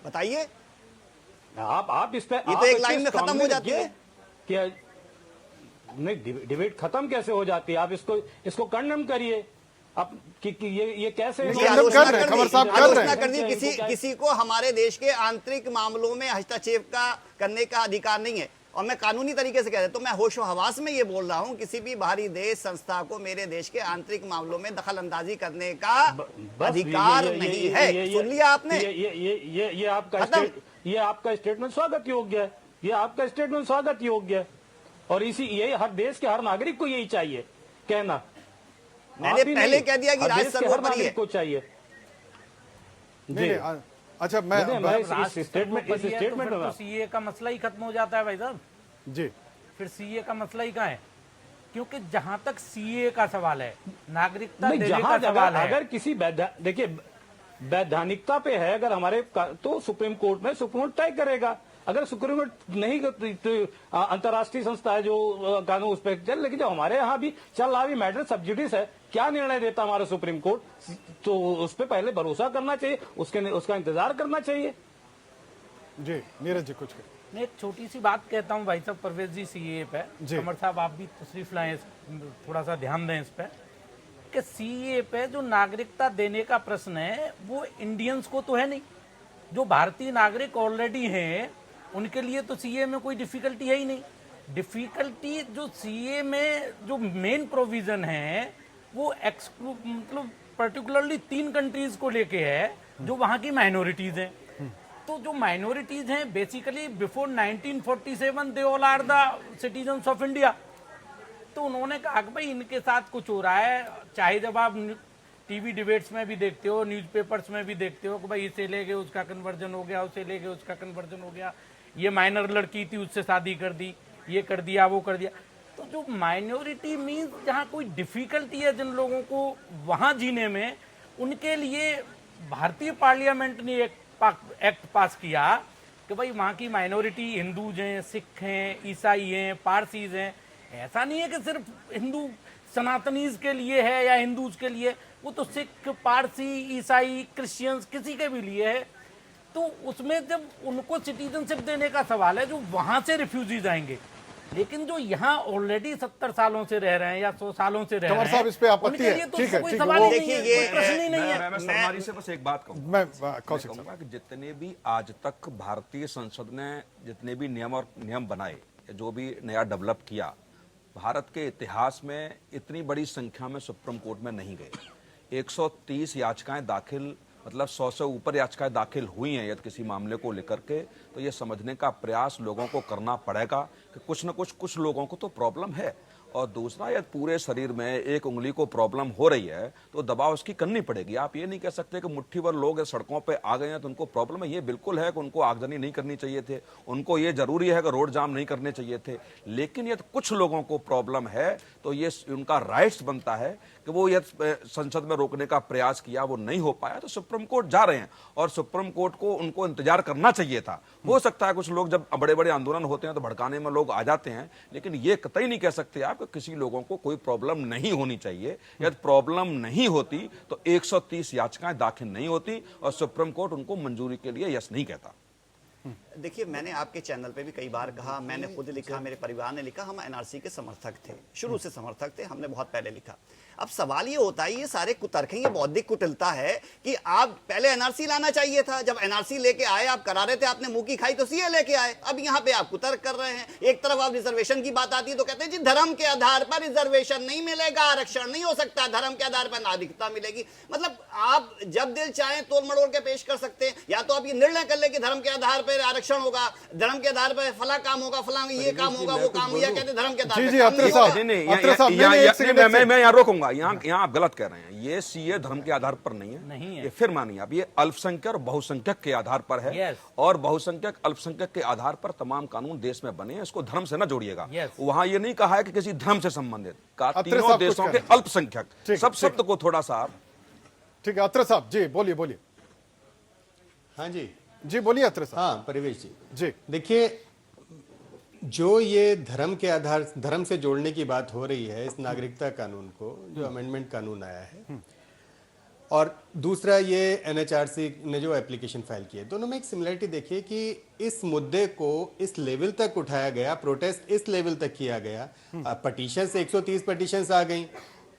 बताइए। आप इस पे ये तो एक लाइन में खत्म हो जाती है। क्या नहीं, डिबेट खत्म कैसे हो जाती है? आप इसको कंडेम करिए। अब ये कैसे आलोचना कर दी किसी को हमारे देश के आंतरिक मामलों में हस्तक्षेप करने का अधिकार नहीं है, और मैं कानूनी तरीके से कह रहा हूं, तो मैं होशो हवास में ये बोल रहा हूं, किसी भी बाहरी देश संस्था को मेरे देश के आंतरिक मामलों में दखल अंदाजी करने का अधिकार नहीं है। सुन लिया आपने? ये आपका स्टेटमेंट स्वागत योग्य है, ये आपका स्टेटमेंट स्वागत योग्य है, और ये हर देश के हर नागरिक को यही चाहिए कहना। मैंने पहले कह दिया कि राज सर्वोपरि है। को चाहिए नहीं, अच्छा मैं स्टेटमेंट तो सीए का मसला ही खत्म हो जाता है भाई साहब जी। फिर सीए का मसला ही कहाँ है? क्योंकि जहां तक सीए का सवाल है, नागरिकता देने का सवाल है, अगर किसी देखिए वैधानिकता पे है, अगर हमारे तो सुप्रीम कोर्ट में सुप्रीम कोर्ट तय करेगा। अगर सुप्रीम कोर्ट नहीं तो अंतर्राष्ट्रीय संस्था है जो कानून उस पर चल, लेकिन जो हमारे यहाँ भी चल रहा भी मैटर सब्जुडिस है, क्या निर्णय देता हमारा सुप्रीम कोर्ट, तो उस पर पहले भरोसा करना चाहिए, उसका इंतजार करना चाहिए। जी नीरज जी कुछ मैं एक छोटी सी बात कहता हूँ भाई साहब, परवेज जी सीए पे, कमर साहब आप भी तशरीफ लाएं, थोड़ा सा ध्यान दें इस पे कि सीए पे जो नागरिकता देने का प्रश्न है वो इंडियंस को तो है नहीं। जो भारतीय नागरिक ऑलरेडी हैं उनके लिए तो सीए में कोई डिफिकल्टी है ही नहीं। डिफिकल्टी जो सीए में जो मेन प्रोविजन है वो मतलब पर्टिकुलरली 3 कंट्रीज को लेके है जो वहाँ की माइनॉरिटीज हैं। तो जो माइनॉरिटीज हैं basically before 1947 they all are the citizens of India. तो उन्होंने कहा कि भाई इनके साथ कुछ हो रहा है, चाहे जब आप टीवी डिबेट्स में भी देखते हो, न्यूज़पेपर्स में भी देखते हो कि भाई इसे ले गए उसका कन्वर्जन हो गया, उसे ले गए उसका कन्वर्जन हो गया, ये माइनर लड़की थी उससे शादी कर दी, ये कर दिया वो कर दिया। तो जो माइनॉरिटी मीन्स जहाँ कोई डिफिकल्टी है जिन लोगों को वहाँ जीने में, उनके लिए भारतीय पार्लियामेंट ने एक एक्ट पास किया कि भाई वहाँ की माइनॉरिटी हिंदूज हैं, सिख हैं, ईसाई हैं, पारसीज हैं। ऐसा नहीं है कि सिर्फ हिंदू सनातनीज के लिए है या हिंदूज के लिए, वो तो सिख, पारसी, ईसाई, क्रिश्चियंस किसी के भी लिए है। तो उसमें जब उनको सिटीजनशिप देने का सवाल है जो वहां से रिफ्यूजीज आएंगे, लेकिन जो यहाँ ऑलरेडी 70 सालों से रह रहे हैं या 100 सालों से रह रहे हैं, इस पे आपत्ति है? तो ठीक है, कोई ठीक है, सवाल वो ही नहीं है, कोई प्रश्न ही नहीं है। मैं सरमारी से बस एक बात कहूंगा, मैं कहूंगा कि जितने भी आज तक भारतीय संसद ने जितने भी नियम बनाए, जो भी नया डेवलप किया, भारत के इतिहास में इतनी बड़ी संख्या में सुप्रीम कोर्ट में नहीं गए। 130 याचिकाएं दाखिल, मतलब 100 से ऊपर याचिकाएं दाखिल हुई हैं यदि किसी मामले को लेकर के, तो ये समझने का प्रयास लोगों को करना पड़ेगा कि कुछ न कुछ लोगों को तो प्रॉब्लम है। और दूसरा, यदि पूरे शरीर में एक उंगली को प्रॉब्लम हो रही है तो दबाव उसकी करनी पड़ेगी। आप ये नहीं कह सकते कि मुट्ठी भर लोग सड़कों पे आ गए हैं तो उनको प्रॉब्लम है। ये बिल्कुल है कि उनको आगजनी नहीं करनी चाहिए थे, उनको ये जरूरी है कि रोड जाम नहीं करने चाहिए थे, लेकिन यदि कुछ लोगों को प्रॉब्लम है तो ये उनका राइट्स बनता है कि वो यदि संसद में रोकने का प्रयास किया, वो नहीं हो पाया, तो सुप्रीम कोर्ट जा रहे हैं और सुप्रीम कोर्ट को उनको इंतजार करना चाहिए था। हो सकता है कुछ लोग जब बड़े बड़े आंदोलन होते हैं तो भड़काने में लोग आ जाते हैं, लेकिन ये कतई नहीं कह सकते आप कि किसी लोगों को कोई प्रॉब्लम नहीं होनी चाहिए। यदि प्रॉब्लम नहीं होती तो 130 याचिकाएं दाखिल नहीं होती और सुप्रीम कोर्ट उनको मंजूरी के लिए यस नहीं कहता। देखिए, मैंने आपके चैनल पे भी कई बार कहा, मैंने खुद लिखा, मेरे परिवार ने लिखा, हम एनआरसी के समर्थक थे, शुरू से समर्थक थे, हमने बहुत पहले लिखा। अब सवाल ये होता है, ये सारे कुतर्क हैं, ये बौद्धिक कुटिलता है कि आप पहले एनआरसी लाना चाहिए था। जब एनआरसी लेके आए, आप करा रहे थे, आपने मुंह की खाई तो सीए लेके आए। अब यहाँ पे आप कुतर्क कर रहे हैं। एक तरफ आप रिजर्वेशन की बात आती है तो कहते हैं जी धर्म के आधार पर रिजर्वेशन नहीं मिलेगा, आरक्षण नहीं हो सकता, धर्म के आधार पर नागरिकता मिलेगी। मतलब आप जब दिल चाहे तोड़ मड़ोड़ के पेश कर सकते हैं। या तो आप ये निर्णय कर ले कि धर्म के आधार पर आरक्षण होगा, धर्म के आधार पर फला काम होगा, फला ये काम होगा, वो काम, या कहते धर्म के आधार पर। मैं यहाँ रोकूंगा, यहाँ आप गलत कह रहे हैं। ये सीए धर्म के आधार पर नहीं है, ये फिर मानिए आप, ये अल्पसंख्यक और बहुसंख्यक के आधार पर है। और बहुसंख्यक अल्पसंख्यक के आधार पर तमाम कानून देश में बने हैं, इसको धर्म से न जोड़िएगा। वहां ये नहीं कहा है कि किसी धर्म से संबंधित, तीनों देशों के अल्पसंख्यक, सब शब्द को थोड़ा सा। ठीक है अत्र साहब जी, बोलिए। हाँ जी बोलिए अत्र साहब। हाँ परिवेश जी, देखिए, जो ये धर्म के आधार, धर्म से जोड़ने की बात हो रही है इस नागरिकता कानून को, जो अमेंडमेंट कानून आया है, और दूसरा ये एनएचआरसी ने जो एप्लीकेशन फाइल की है, दोनों में एक सिमिलरिटी देखिए कि इस मुद्दे को इस लेवल तक उठाया गया, प्रोटेस्ट इस लेवल तक किया गया। पटिशन से 130 पटिशन्स आ गई,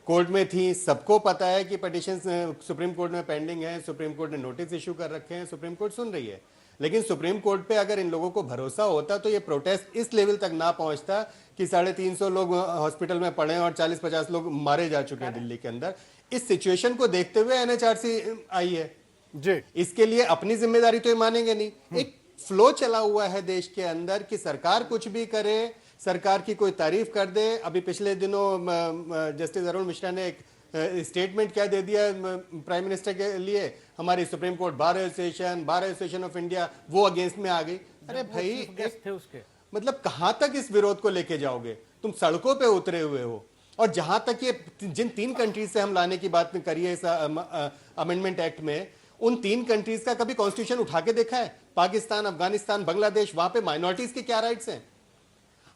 कोर्ट में थी, सबको पता है कि पटिशन सुप्रीम कोर्ट में पेंडिंग है, सुप्रीम कोर्ट ने नोटिस इशू कर रखे हैं, सुप्रीम कोर्ट सुन रही है। लेकिन सुप्रीम कोर्ट पे अगर इन लोगों को भरोसा होता तो ये प्रोटेस्ट इस लेवल तक ना पहुंचता कि 350 लोग हॉस्पिटल में पड़े और 40-50 लोग मारे जा चुके हैं दिल्ली के अंदर। इस सिचुएशन को देखते हुए एनएचआरसी आई है जी। इसके लिए अपनी जिम्मेदारी तो ये मानेंगे नहीं। एक फ्लो चला हुआ है देश के अंदर कि सरकार कुछ भी करे, सरकार की कोई तारीफ कर दे। अभी पिछले दिनों जस्टिस अरुण मिश्रा ने एक स्टेटमेंट क्या दे दिया प्राइम मिनिस्टर के लिए, हमारी supreme court bar association of India वो अगेंस्ट में आ गई। अरे भाई थे उसके मतलब कहां तक इस विरोध को लेके जाओगे? तुम सड़कों पे उतरे हुए हो। और जहां तक ये जिन 3 कंट्रीज से हम लाने की बात करी है इस अमेंडमेंट एक्ट में, उन 3 कंट्रीज का कभी कॉन्स्टिट्यूशन उठा के देखा है? पाकिस्तान, अफगानिस्तान, बांग्लादेश, वहां पे माइनॉरिटीज के क्या राइट्स हैं?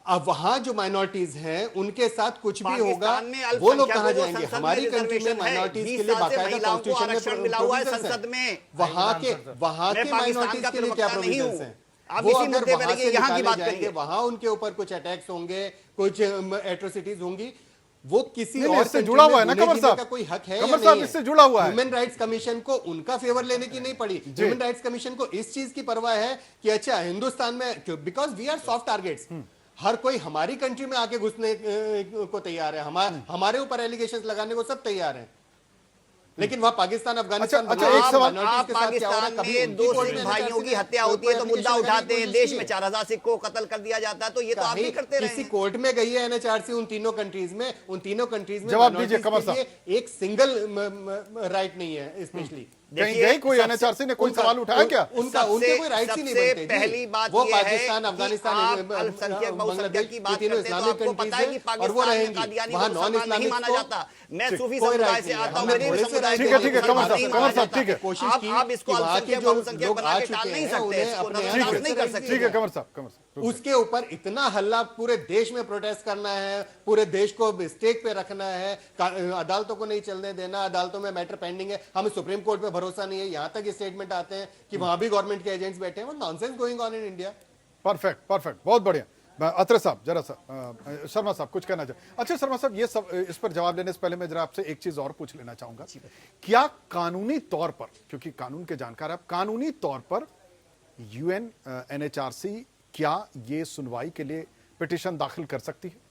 अब वहां जो माइनॉरिटीज हैं उनके साथ कुछ भी होगा, वो लोग कहां जाएंगे? हमारी कंट्री में माइनॉरिटीज के लिए बाकायदा कॉन्स्टिट्यूशन में संसद में वहां के माइनॉरिटीज के लिए क्या प्रोविजंस हैं? वो अगर वहां से निकाले जाएंगे, वहां उनके ऊपर कुछ अटैक्स होंगे, कुछ एट्रोसिटीज होंगी, वो किसी और इससे जुड़ा हुआ है ना कमर साहब, का कोई हक है कमर साहब इससे जुड़ा हुआ है। ह्यूमन राइट्स कमीशन को उनका फेवर लेने की नहीं पड़ी। ह्यूमन राइट्स कमीशन को इस चीज की परवाह है कि अच्छा हिंदुस्तान में, because we are soft targets, हर कोई हमारी कंट्री में आके घुसने को तैयार है, हमारे ऊपर एलिगेशंस लगाने को सब तैयार हैं, लेकिन वहां पाकिस्तान, अफगानिस्तान, एक सवाल, आप पाकिस्तान में 2 सिख भाइयों की हत्या होती है तो मुद्दा उठाते हैं, देश में 4000 सिख को कत्ल कर दिया जाता है, तो ये तो आप भी करते रहे। किसी कोर्ट में गई है एनएचआरसी उन तीनों कंट्रीज में, जवाब दीजिए कमर साहब। एक सिंगल राइट नहीं है। स्पेशली कहीं गई कोई एनएचआरसी ने कोई सवाल उठाया क्या? उनके कोई राइट्स ही नहीं बनते। पहली बात वो ये पाकिस्तान, है अफगानिस्तान, अल्पसंख्यक बहुसंख्यक की बात तीनों करते हैं तो इस्लामिक आपको पता है कि कंट्रीज और वो पाकिस्तान में रहेंगी, कादियानी वहां को नॉन मुसलमान नहीं इस्लामिक माना जाता। मैं सूफी कोई समुदाय राइट से नहीं है। आता हूं, हमने मेरे थोड़े से समुदाय राइट को ठीक है, कमर साहब, नहीं कमर माना साहब, जाता। ठीक है। कोशिश की आप इसको कि वहां के अल्पसंख्यक जो बहुसंख्यक लोग बना आ के चुके टाल नहीं हैं सकते, उन्हें इसको अपने नजरअंदाज नहीं कर सकते। ठीक है कमर साहब, उसके ऊपर इतना हल्ला पूरे देश में प्रोटेस्ट करना है, पूरे देश को स्टेक पे रखना है, अदालतों को नहीं चलने देना, अदालतों में मैटर पेंडिंग है, हमें सुप्रीम कोर्ट पे भरोसा नहीं है, यहां तक स्टेटमेंट आते हैं कि वहां भी गवर्नमेंट के एजेंट्स बैठे हैं। वो nonsense going on in India. Perfect, बहुत बढ़िया। अत्रे साहब जरा सा, शर्मा साहब कुछ कहना चाहे? अच्छा शर्मा साहब, ये सब इस पर जवाब देने से पहले मैं जरा आपसे एक चीज और पूछ लेना चाहूंगा। क्या कानूनी तौर पर, क्योंकि कानून के जानकार आप, कानूनी तौर पर यूएन एनएचआरसी क्या ये सुनवाई के लिए पिटीशन दाखिल कर सकती है?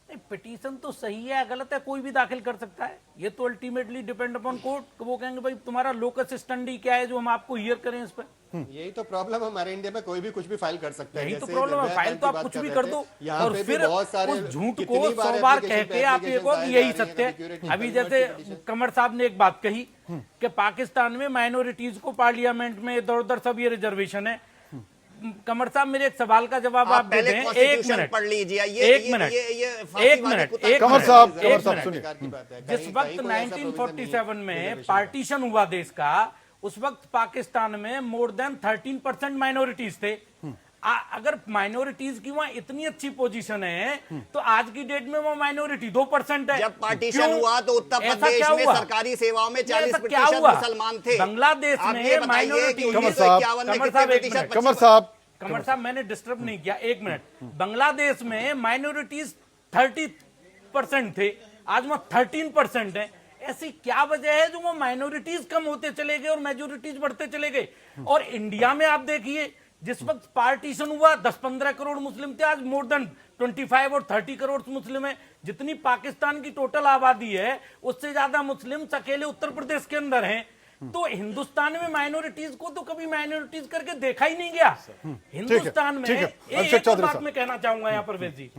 नहीं, पिटीशन तो सही है गलत है, कोई भी दाखिल कर सकता है। ये तो अल्टीमेटली डिपेंड अपॉन कोर्ट। वो कहेंगे भाई तुम्हारा लोकस स्टैंडी क्या है जो हम आपको हियर करें इस पर। यही तो प्रॉब्लम है हमारे इंडिया में, कोई भी कुछ भी फाइल कर सकता है। यही तो प्रॉब्लम है, फाइल तो आप कुछ भी कर दो यहाँ और पे फिर बहुत सारे उस झूठ को 100 बार कह के आप ये कहो कि यही सत्य है। अभी जैसे कमर साहब ने एक बात कही कि पाकिस्तान में माइनॉरिटीज को पार्लियामेंट में इधर उधर सब ये रिजर्वेशन है। कमर साहब मेरे एक सवाल का जवाब आप दे दें। एक मिनट पढ़ लीजिए, एक मिनट कमर साहब सुनिए। जिस वक्त 1947 में पार्टीशन हुआ देश का, उस वक्त पाकिस्तान में मोर देन 13% माइनॉरिटीज थे। अगर माइनॉरिटीज की वहां इतनी अच्छी पोजीशन है तो आज की डेट में वो माइनॉरिटी 2% है। जब पार्टीशन हुआ तो उत्तर प्रदेश में सरकारी सेवाओं में 40% मुसलमान थे। बांग्लादेश में माइनॉरिटी। कमर साहब मैंने डिस्टर्ब नहीं किया, एक मिनट। बांग्लादेश में माइनॉरिटीज 30% थे, आज वो 13% है। ऐसी क्या वजह है जो वो माइनॉरिटीज कम होते चले गए और मेजोरिटीज बढ़ते चले गए? और इंडिया में आप देखिए, जिस वक्त पार्टीशन हुआ 10-15 करोड़ मुस्लिम थे, आज मोर देन 25 और 30 करोड़ मुस्लिम है। जितनी पाकिस्तान की टोटल आबादी है उससे ज्यादा मुस्लिम अकेले उत्तर प्रदेश के अंदर हैं। तो हिंदुस्तान में माइनॉरिटीज को तो कभी माइनॉरिटीज करके देखा ही नहीं गया। हिंदुस्तान में एक और बात मैं कहना चाहूंगा यहाँ पर जी,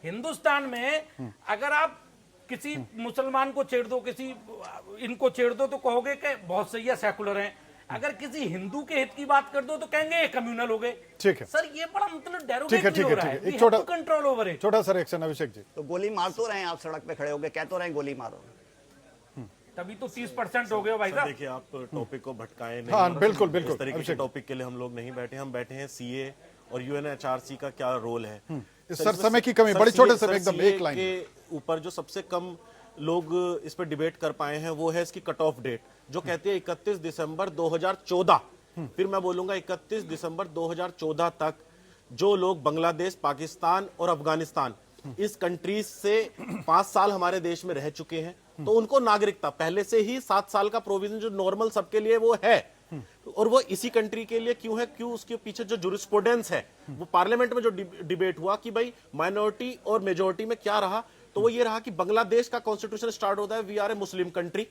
हिंदुस्तान में अगर आप किसी मुसलमान को छेड़ दो, किसी इनको छेड़ दो तो कहोगे कि बहुत सही है, सेकुलर हैं। अगर किसी हिंदू के हित की बात कर दो तो कहेंगे कम्युनल हो गए। ठीक है सर, ये बड़ा मतलब डेरोगेटरी हो रहा है। एक छोटा कंट्रोल ओवर है। छोटा सा रिएक्शन अभिषेक जी। तो गोली मार तो रहे हैं आप, सड़क पे खड़े हो गए कह तो रहे हैं गोली मारो, तभी तो 30% हो गया भाई साहब। देखिए आप टॉपिक को भटकाए नहीं। हाँ बिल्कुल बिल्कुल, इस तरीके के टॉपिक के लिए हम लोग नहीं बैठे, हम बैठे हैं सीए और यूएनएचआरसी का क्या रोल है। सर समय की कमी, बड़ी छोटे से एकदम एक लाइन के ऊपर जो सबसे कम लोग इस पर डिबेट कर पाए हैं वो है इसकी कट ऑफ डेट, जो कहती है 31 दिसंबर 2014। फिर मैं बोलूंगा 31 दिसंबर 2014 तक जो लोग बांग्लादेश, पाकिस्तान और अफगानिस्तान इस कंट्रीज से 5 साल हमारे देश में रह चुके हैं तो उनको नागरिकता पहले से ही 7 साल का प्रोविजन जो नॉर्मल सबके लिए वो है। और वो इसी कंट्री के लिए क्यों है, क्यों उसके पीछे जो जुरिस्प्रूडेंस है, वो पार्लियामेंट में जो डिबेट हुआ कि भाई माइनॉरिटी और मेजोरिटी में क्या रहा, तो वो ये रहा कि बांग्लादेश का कॉन्स्टिट्यूशन स्टार्ट होता है we are a Muslim country,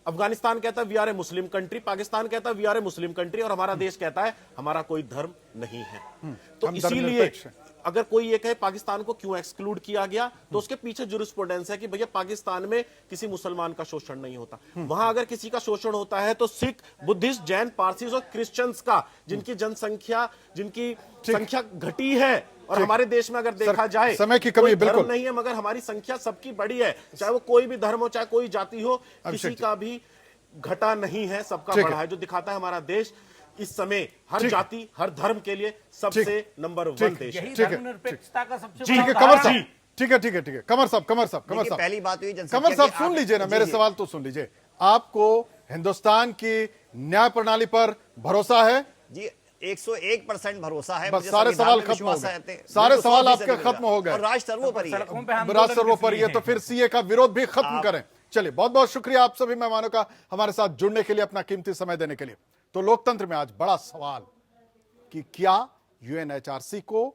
Afghanistan कहता है we are a Muslim country, Pakistan कहता है we are a Muslim country, और हमारा देश कहता है हमारा कोई धर्म नहीं है। तो इसीलिए अगर कोई ये कहे पाकिस्तान को क्यों एक्सक्लूड किया गया, तो उसके पीछे जुरिस्प्रूडेंस है कि भैया पाकिस्तान में किसी मुसलमान का शोषण नहीं होता। वहां अगर किसी का शोषण होता है तो सिख, बुद्धिस्ट, जैन, पारसी और क्रिश्चियंस का, जिनकी जनसंख्या, जिनकी संख्या घटी है। और हमारे देश में अगर देखा जाए, समय की कमी कोई बिल्कुल धर्म नहीं है मगर हमारी संख्या सबकी बड़ी है, चाहे वो कोई भी धर्म हो, चाहे कोई जाति हो, किसी का भी घटा नहीं है, सबका बढ़ा है, जो दिखाता है हमारा देश इस समय हर जाति, हर धर्म के लिए सबसे नंबर 1 देश है। धर्मनिरपेक्षता का सबसे ठीक है बड़ा कमर उदाहरण साहब, ठीक है ठीक है ठीक है, कमर साहब देखिए, पहली बात हुई जनसंख्या कमर साहब की, सुन आप- लीजिए ना, जी, मेरे जी। सवाल तो सुन लीजिए। आपको हिंदुस्तान की न्याय प्रणाली पर भरोसा है? जी 101% भरोसा है। बस मुझे सारे संविधान सवाल में खत्म हो विश्वास गए, है। सारे बिल्कुल, सवाल 100% आपके खत्म हो गए। और राज सर्वोपरि है। सड़कों पे आंदोलन विराट किस सर्वोपरि लिए है, तो हैं? फिर सीए का विरोध भी खत्म करें। चलिए, बहुत बहुत शुक्रिया आप सभी मेहमानों का हमारे साथ जुड़ने के लिए, अपना कीमती समय देने के लिए। तो लोकतंत्र में आज बड़ा सवाल कि क्या यूएनएचआरसी को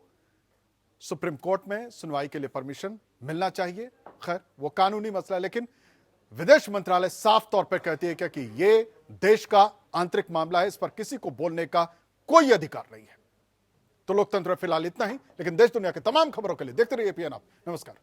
सुप्रीम कोर्ट में सुनवाई के लिए परमिशन मिलना चाहिए। खैर वो कानूनी मसला है, लेकिन विदेश मंत्रालय साफ तौर पर कहती है कि ये देश का आंतरिक मामला है, इस पर किसी को बोलने का कोई अधिकार नहीं है। तो लोकतंत्र फिलहाल इतना ही, लेकिन देश दुनिया के तमाम खबरों के लिए देखते रहिए एपीएन आप। नमस्कार।